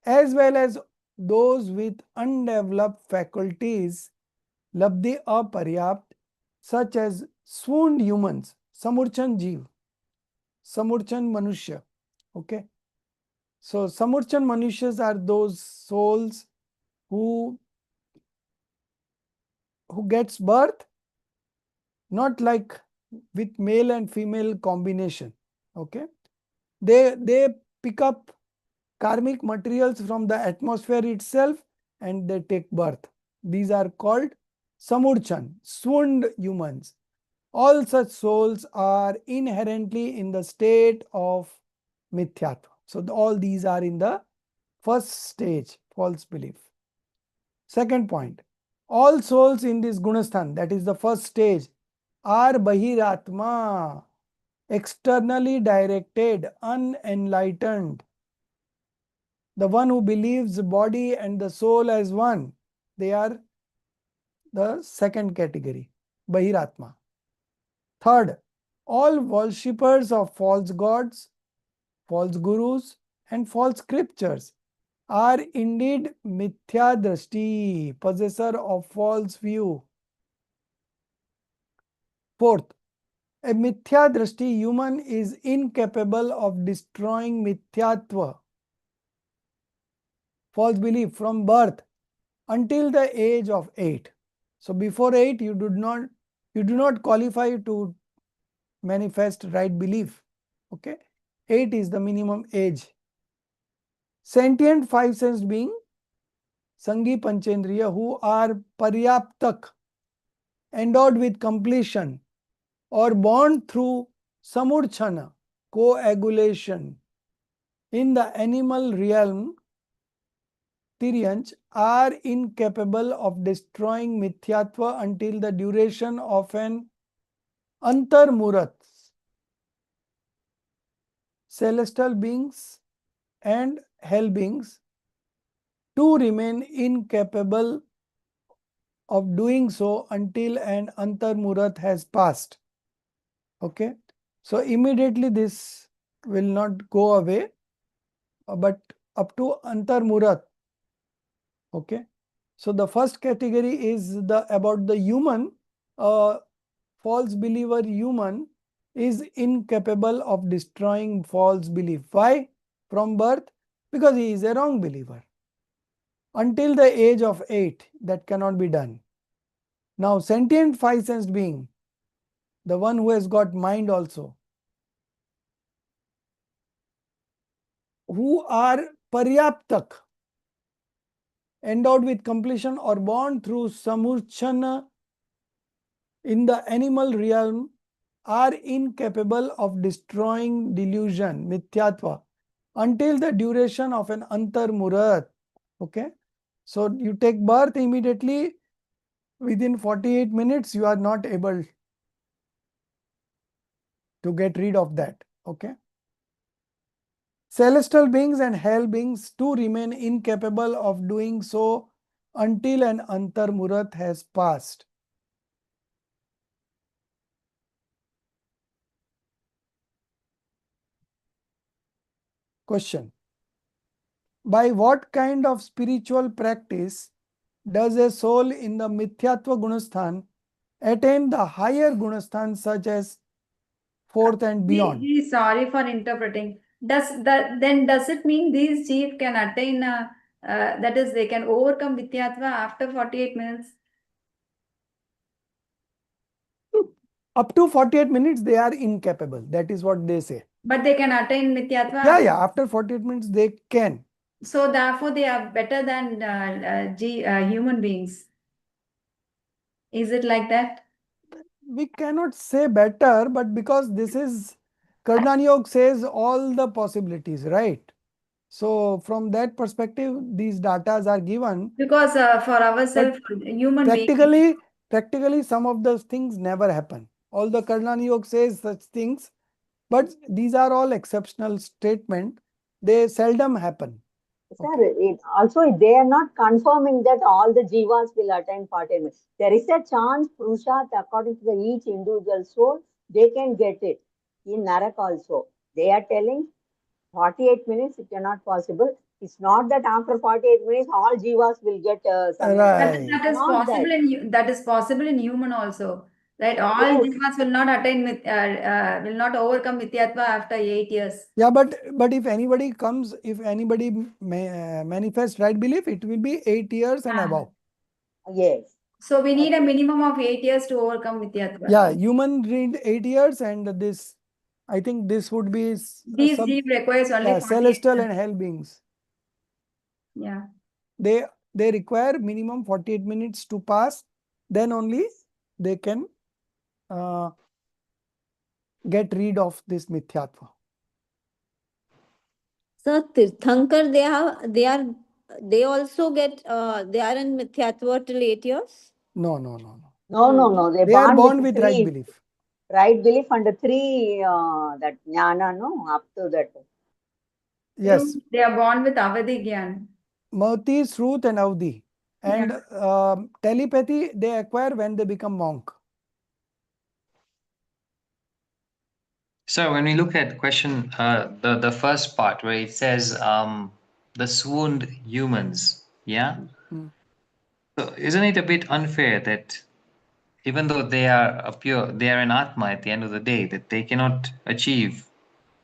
as well as those with undeveloped faculties, labdhi aparyapt, such as swooned humans, samurchan jeev, samurchan manushya. Okay. So, samurchan manushas are those souls who gets birth not like with male and female combination. Okay. They pick up karmic materials from the atmosphere itself and they take birth. These are called samurchan, swooned humans. All such souls are inherently in the state of mithyatva. So all these are in the first stage, false belief. Second point, all souls in this gunasthan, that is the first stage, are bahiratma, externally directed, unenlightened. The one who believes the body and the soul as one, they are the second category, bahiratma. Third, all worshippers of false gods, false gurus, and false scriptures are indeed mithya drashti, possessor of false view. Fourth, a mithya drashti human is incapable of destroying mithyatva, false belief, from birth until the age of 8. So before 8, you do not qualify to manifest right belief. Okay, 8 is the minimum age. Sentient five-sensed being, Sangi Panchendriya, who are paryaptak, endowed with completion, or born through samurchana, coagulation, in the animal realm, Tiryanch, are incapable of destroying mithyatva until the duration of an antarmurat. Celestial beings and hell beings too remain incapable of doing so until an antarmurat has passed. Okay. So immediately this will not go away, but up to antarmurat. Okay. So the first category is about the human, false believer human is incapable of destroying false belief. Why? From birth? Because he is a wrong believer. Until the age of 8, that cannot be done. Now, sentient five-sensed being, the one who has got mind also, who are paryaptak, endowed with completion or born through samurchana in the animal realm, are incapable of destroying delusion, mithyatva, until the duration of an antarmurat. Okay. So you take birth immediately, within 48 minutes, you are not able. to get rid of that. Okay. Celestial beings and hell beings too remain incapable of doing so until an Antarmurat has passed. Question. By what kind of spiritual practice does a soul in the Mithyatva Gunasthan attain the higher Gunasthan such as fourth and beyond? Sorry for interpreting. Does it mean these jeev can attain that is they can overcome Vidyatva after 48 minutes? Up to 48 minutes they are incapable. That is what they say. But they can attain Mityatva? Yeah. After 48 minutes they can. So therefore they are better than human beings. Is it like that? We cannot say better, but because this is Karnan Yoga says all the possibilities, right? So from that perspective, these datas are given. Because for ourselves, human beings. Practically, some of those things never happen. All the Karnan Yoga says such things, but these are all exceptional statements. They seldom happen. Sir, also they are not confirming that all the jivas will attain 48 minutes. There is a chance, Purushat, according to each individual soul, they can get it. In Narak also, they are telling 48 minutes, it cannot possible. It's not that after 48 minutes, all jivas will get some. Right. That is possible that is possible in human also. Right, all Yes. jivas will not attain will not overcome Mityatva after 8 years. Yeah, but if anybody comes, if anybody manifests right belief, it will be 8 years and above. Yes. So we need a minimum of 8 years to overcome Mityatva. Yeah, human need 8 years, and this, I think this would be these jeev requires only celestial and hell beings. Yeah. They require minimum 48 minutes to pass, then only they can get rid of this mithyatva. So Tirthankar, they also get they are in mithyatva till 8 years? No. No. They are born with right belief. Right belief and 3 that jnana, no, up to that. Yes. They are born with Avadhi Gyan. Mauti, Sruth and Avdi. And telepathy they acquire when they become monk. So when we look at question, the first part where it says the swooned humans, yeah? So isn't it a bit unfair that even though they are they are an Atma at the end of the day, that they cannot achieve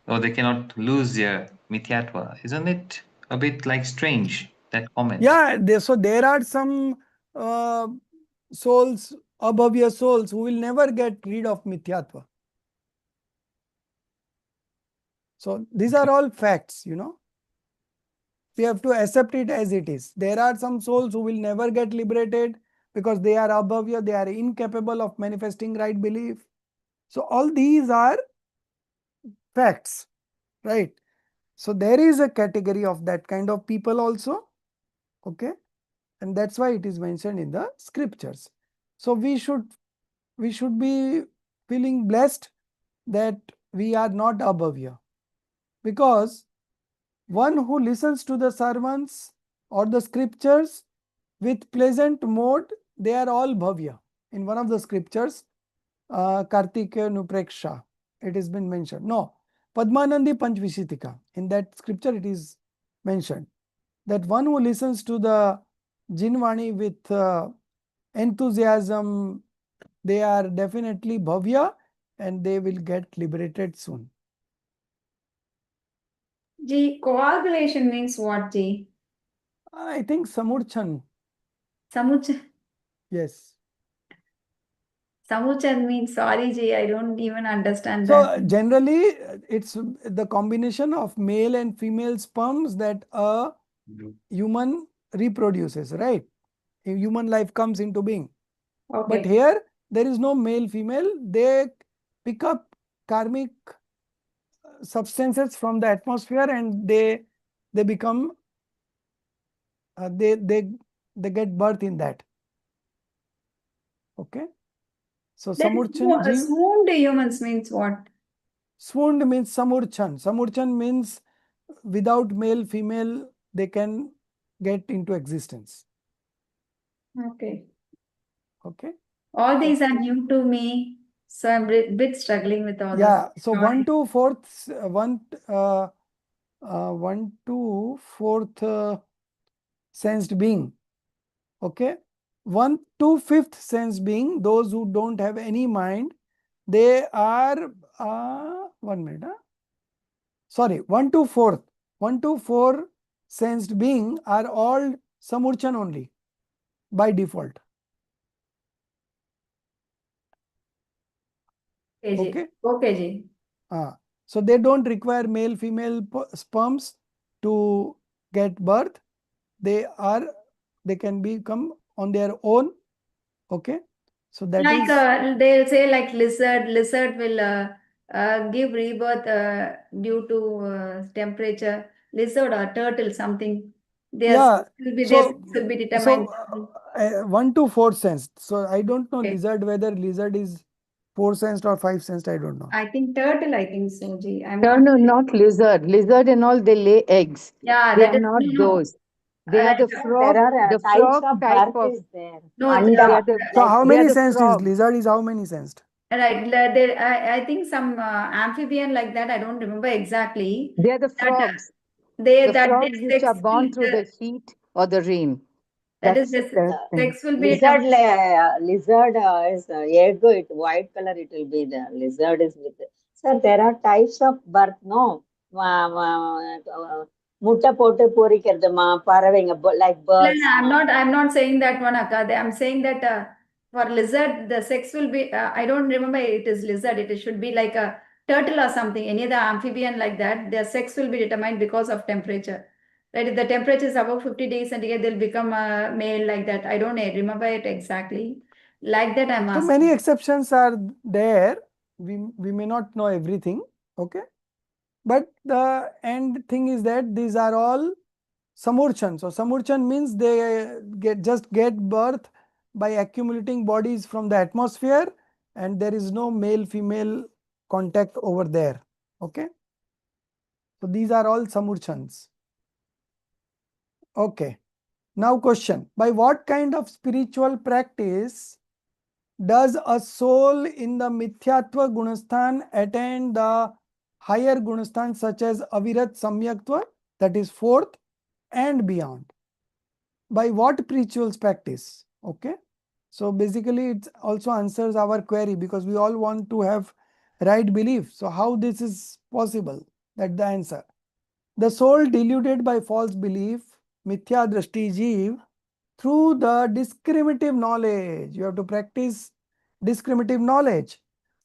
or they cannot lose their mithyatva? Isn't it a bit like strange, that comment? Yeah, so there are some souls, abhavya souls, who will never get rid of mithyatva. So these are all facts, We have to accept it as it is. There are some souls who will never get liberated because they are abhavya, they are incapable of manifesting right belief. So all these are facts, right? So there is a category of that kind of people also, okay? And that's why it is mentioned in the scriptures. So we should be feeling blessed that we are not abhavya, because one who listens to the sermons or the scriptures with pleasant mode, they are all bhavya. In one of the scriptures, Kartikeya Nupreksha, it has been mentioned. No, Padmanandi Panchvishitika, in that scripture it is mentioned that one who listens to the Jinvani with enthusiasm, they are definitely bhavya and they will get liberated soon. Ji, coagulation means what, Ji? I think Samurchan. Samuchan? Yes. Samuchan means, sorry, Ji, I don't even understand So that. generally, it's the combination of male and female sperms that a human reproduces, right? A human life comes into being. Okay. But here, there is no male female. They pick up karmic substances from the atmosphere and they become they get birth in that. Okay. So Samurchan Jeev. Swooned humans means what? Swooned means samurchan. Samurchan means without male, female, they can get into existence. Okay. Okay. All these are new to me, so I'm a bit struggling with all Yeah. those. So 1 to 4th, 1 to 4th sensed being. Okay. 1 to 5th sense being, those who don't have any mind, they are 1 minute. Sorry, 1 to 4th. 1 to 4 sensed being are all samurchan only by default. Okay, Ji. Okay. Okay, Ji. So they don't require male female sperms to get birth. They can become on their own. Okay. So that Like is they'll say like lizard will give rebirth due to temperature. Lizard or turtle something. Their yeah. sex will be determined. 1 to 4 sensed. So I don't know Okay. lizard, whether lizard is 4 sensed or 5 sensed. I don't know. I think turtle. I think so, Ji. No, not lizard. Lizard and all, they lay eggs. Yeah, They that are is not no. those. They are the frog. There are The types frog of type birth of. is there. No, Anda, They are the, So how they are many the sensed is frog. lizard? Is how many sensed? right. I think some amphibian like that. I don't remember exactly. They are the That, frogs. they The that frogs their which are sex born will, through the heat or the rain. that is That's the the thing. sex will be lizard, determined. lizard is egg. It white color. It will be the lizard is with. Sir, there are types of birth. No, முட்டை போட்டு பொரிக்கிறதுமா பறவைங்க like No, birds. no, I'm not saying that one, Akka. I'm saying that for lizard, the sex will be, I don't remember it is lizard. It should be like a turtle or something. Any other amphibian like that, their sex will be determined because of temperature. Right? If the temperature is above 50 degrees centigrade, they'll become a male like that. I don't remember it exactly. Like that, I'm So asking. many exceptions are there. We may not know everything. Okay. But the end thing is that these are all samurchan. So samurchan means they get birth by accumulating bodies from the atmosphere, and there is no male female contact over there. Okay. So these are all samurchans. Okay. Now question, by what kind of spiritual practice does a soul in the mithyatva gunasthan attain the higher gunasthan such as avirat samyaktva, that is 4th and beyond? By what spiritual practice? Okay. So basically it also answers our query, because we all want to have right belief. So how this is possible? That's the answer. The soul deluded by false belief, mithya drashti jeev, through the discriminative knowledge. You have to practice discriminative knowledge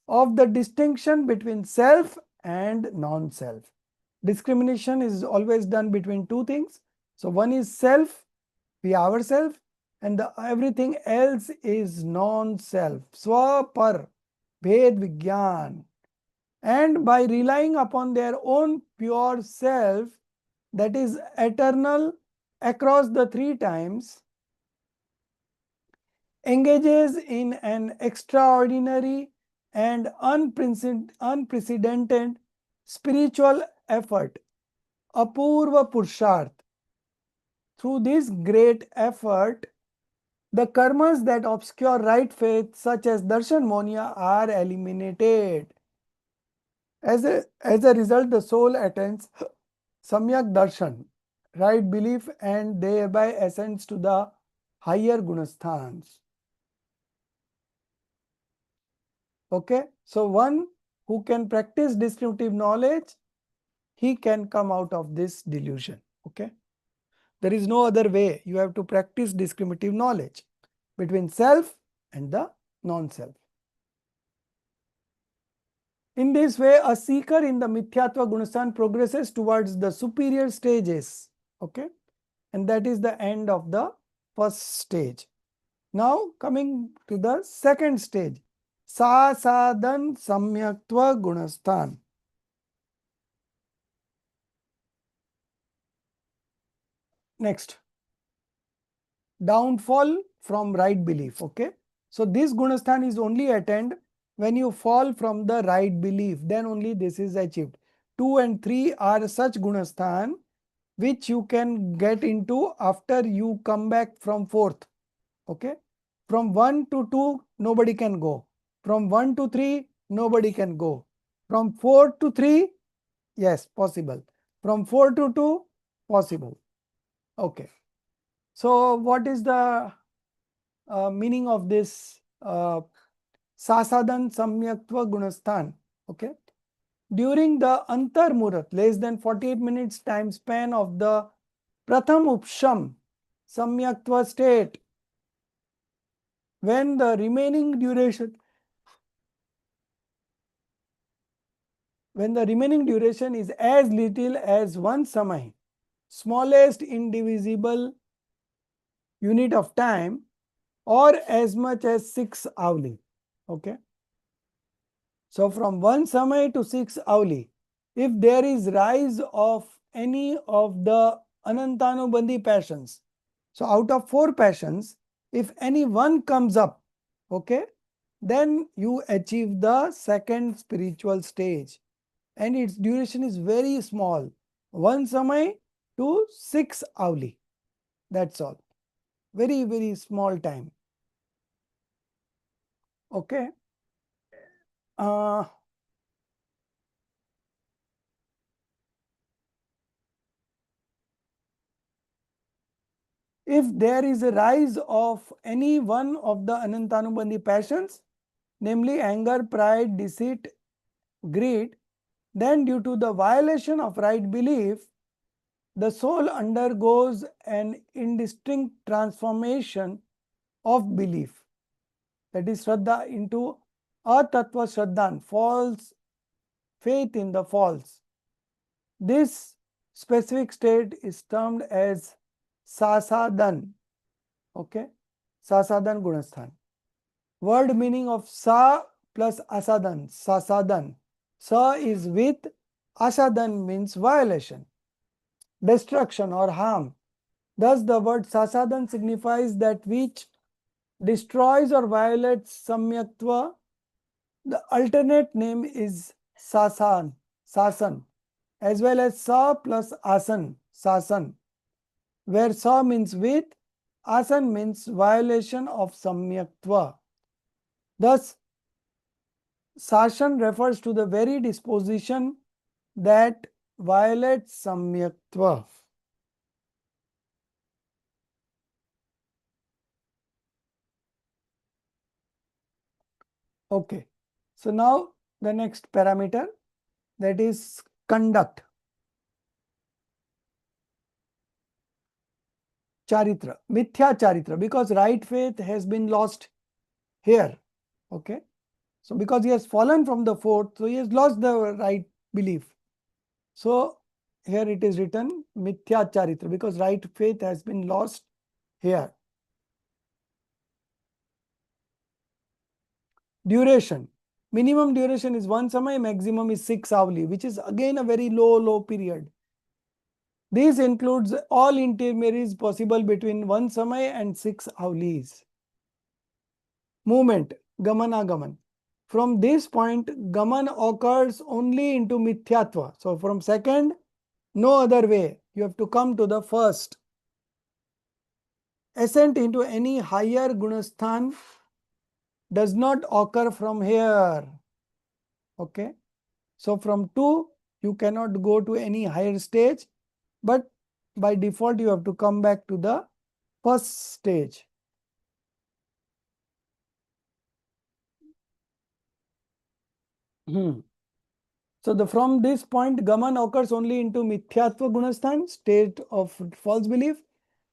of the distinction between self and non-self. Discrimination is always done between two things. So one is self, we ourselves, and everything else is non-self. Swapar, Bhed Vigyan. And by relying upon their own pure self, that is eternal across the 3 times, engages in an extraordinary and unprecedented spiritual effort, apurva purusharth. Through this great effort, the karmas that obscure right faith, such as darshan monia, are eliminated. As a result, the soul attains samyak darshan, right belief, and thereby ascends to the higher gunasthans. Okay, so one who can practice discriminative knowledge, he can come out of this delusion. Okay, there is no other way. You have to practice discriminative knowledge between self and the non-self. In this way, a seeker in the mithyatva gunasthan progresses towards the superior stages. Okay, and that is the end of the first stage. Now coming to the second stage, sasadhan samyaktva gunasthan. Next, downfall from right belief. Okay, so this gunasthan is only attained when you fall from the right belief, then only this is achieved. 2 and 3 are such gunasthan which you can get into after you come back from 4th. Okay. From 1 to 2, nobody can go. From 1 to 3, nobody can go. From 4 to 3, yes, possible. From 4 to 2, possible. Okay. So what is the meaning of this Sasadan Samyaktva Gunasthan? Okay. During the Antar Murat, less than 48 minutes time span of the Pratham Upsham Samyaktva state, when the remaining duration is as little as 1 samay, smallest indivisible unit of time, or as much as 6 avli. Okay. So from 1 samay to 6 avli, if there is rise of any of the anantanubandhi passions, so out of 4 passions, if any one comes up, okay, then you achieve the second spiritual stage, and its duration is very small, 1 samay to 6 avli. That's all. Very, very small time. Okay. If there is a rise of any one of the Anantanubandhi passions, namely anger, pride, deceit, greed, then due to the violation of right belief, the soul undergoes an indistinct transformation of belief, that is Shraddha, into Atattva Shraddhan, false faith in the false. This specific state is termed as Sasadan. Okay, Sasadan Gunasthan. Word meaning of Sa plus Asadan, Sasadan. Sa is with, Asadan means violation, destruction or harm. Thus the word Sasadan signifies that which destroys or violates Samyaktva. The alternate name is Sasan, Sasan, as well as Sa plus Asan, Sasan, where Sa means with, Asan means violation of Samyaktva. Thus, Sasan refers to the very disposition that violates Samyaktva. Okay. So now the next parameter, that is conduct. Charitra, Mithya Charitra, because right faith has been lost here. Okay. So because he has fallen from the 4th, so he has lost the right belief. So here it is written Mithya Charitra, because right faith has been lost here. Duration. Minimum duration is 1 samay, maximum is 6 avli, which is again a very low period. This includes all intermediaries possible between 1 samay and 6 avlis. Movement, gaman. From this point, gaman occurs only into mithyatva. So from second, no other way. You have to come to the first. Ascent into any higher gunasthan does not occur from here. Okay. So from 2, you cannot go to any higher stage, but by default, you have to come back to the first stage. So from this point, gaman occurs only into mithyatva gunasthan, state of false belief,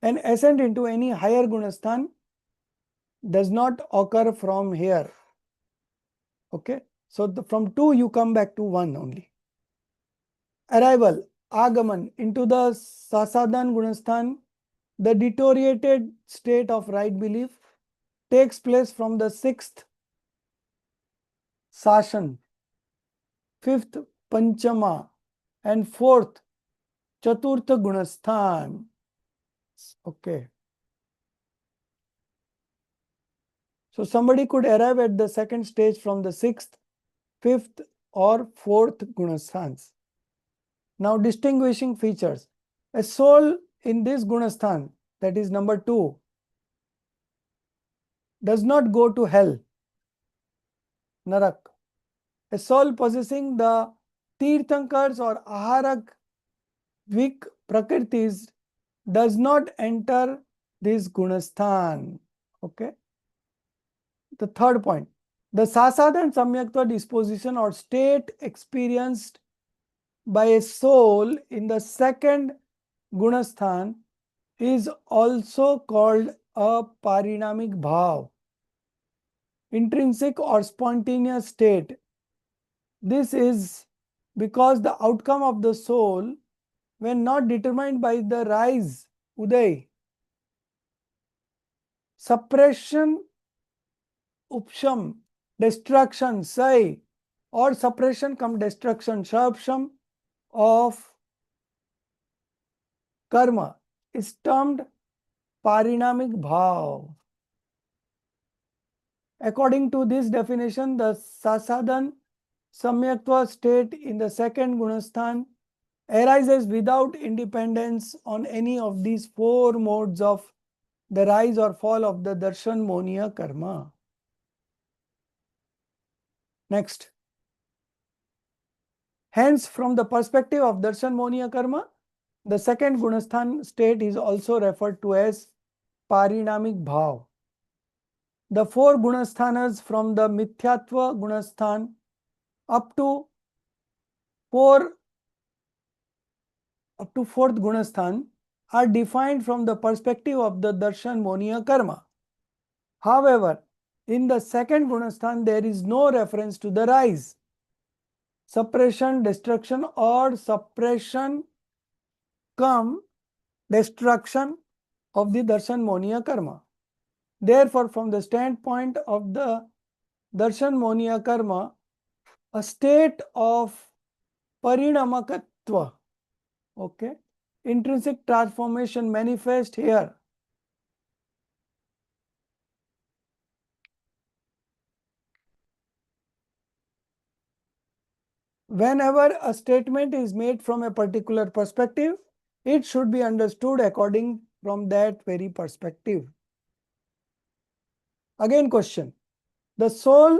and ascent into any higher gunasthan does not occur from here. Okay. So from 2, you come back to 1 only. Arrival, agaman, into the sasadan gunasthan, the deteriorated state of right belief takes place from the 6th sashan, 5th panchama, and 4th chaturtha gunasthan. Okay. So somebody could arrive at the second stage from the 6th, 5th or 4th gunasthans. Now distinguishing features. A soul in this gunasthan, that is number 2, does not go to hell, narak. A soul possessing the Tirthankars or Aharak Vik Prakritis does not enter this gunasthan. Okay. The third point, the sasadhan samyaktva disposition or state experienced by a soul in the second gunasthan is also called a parinamic bhav, intrinsic or spontaneous state. This is because the outcome of the soul, when not determined by the rise, uday, suppression, upsham, destruction, sai, or suppression come destruction, shapsham, of karma is termed parinamic bhav. According to this definition, the sasadhan samyaktva state in the second gunasthan arises without independence on any of these 4 modes of the rise or fall of the darshan monia karma. Next. Hence, from the perspective of darshan monia karma, the second gunasthan state is also referred to as parinamic bhav. The 4 gunasthanas from the mithyatva gunasthan up to 4th gunasthan are defined from the perspective of the darshan monia karma. However, in the second gunasthan there is no reference to the rise, suppression, destruction or suppression come destruction of the darshan monia karma. Therefore, from the standpoint of the darshan monia karma, a state of parinamakatva, okay, intrinsic transformation manifest here. Whenever a statement is made from a particular perspective, it should be understood according from that very perspective. Again question, the soul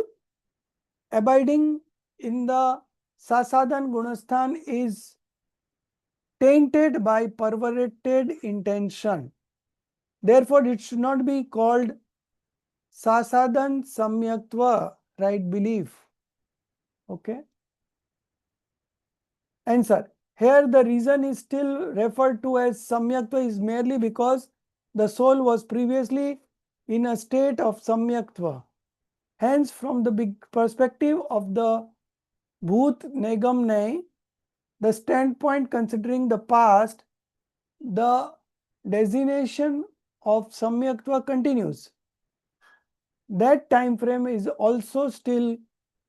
abiding in the sasadhan gunasthan is tainted by perverted intention. Therefore, it should not be called sasadhan samyaktva, right belief. Okay. Answer. Here the reason is still referred to as samyaktva is merely because the soul was previously in a state of samyaktva. Hence, from the big perspective of the bhut negamne, the standpoint considering the past, the designation of samyaktva continues. That time frame is also still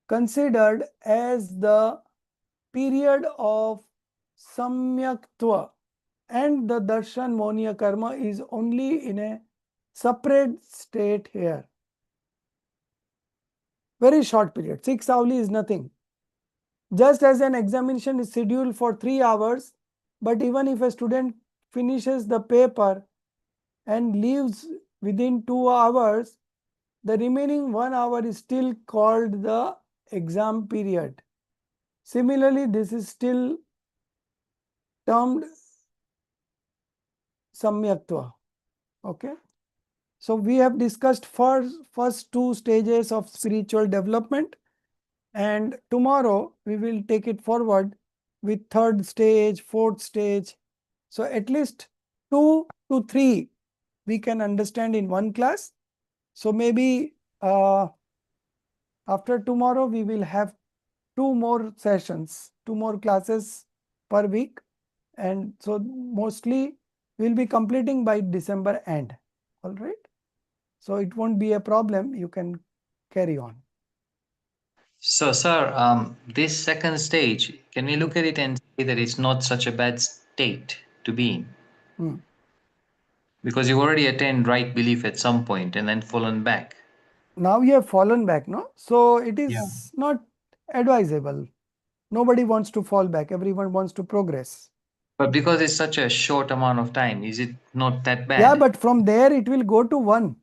considered as the period of samyaktva, and the darshan monia karma is only in a separate state here. Very short period, 6 avli is nothing. Just as an examination is scheduled for 3 hours, but even if a student finishes the paper and leaves within 2 hours, the remaining 1 hour is still called the exam period. Similarly, this is still termed samyaktva. Okay. So we have discussed first 2 stages of spiritual development, and tomorrow we will take it forward with 3rd stage, 4th stage. So at least 2 to 3 we can understand in one class. So maybe after tomorrow we will have 2 more sessions, 2 more classes per week, and so mostly we'll be completing by December end. All right. So it won't be a problem. You can carry on. So, sir, this second stage, can we look at it and say that it's not such a bad state to be in? Because you already attained right belief at some point and then fallen back. now you have fallen back, no? So it is Yeah. not advisable. Nobody wants to fall back. Everyone wants to progress. But because it's such a short amount of time, is it not that bad? Yeah, but from there it will go to 1.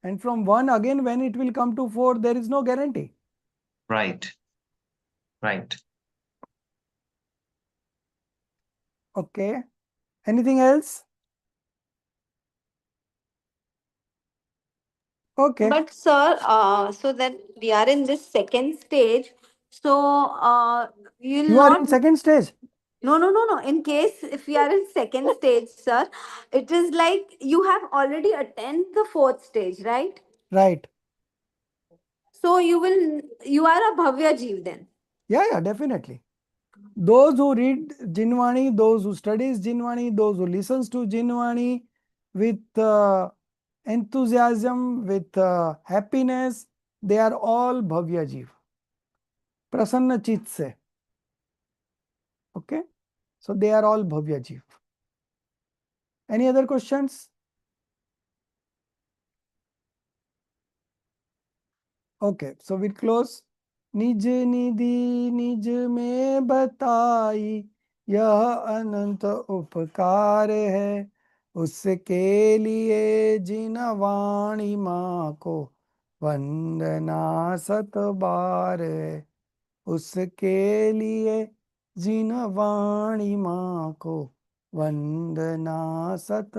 And from 1 again, when it will come to 4, there is no guarantee. Right. Right. Okay. Anything else? Okay. But sir, so that we are in this second stage, so you'll You are not. in second stage. No, no, no, no. In case if we are in second stage, sir, it is like you have already attained the fourth stage, right? Right. So you are a Bhavya Jeev then. Yeah, definitely. Those who read Jinvani, those who studies Jinvani, those who listens to Jinvani with enthusiasm, with happiness, they are all Bhavya Jeev. Prasanna Chit se. Okay. So they are all Bhavya Jeev. Any other questions? Okay. So we close. निज निधि निज में बताई यह अनंत उपकार है उसके लिए जिन वाणी माँ को वंदना सत बार है उसके लिए जिन वाणी माँ को वंदना सत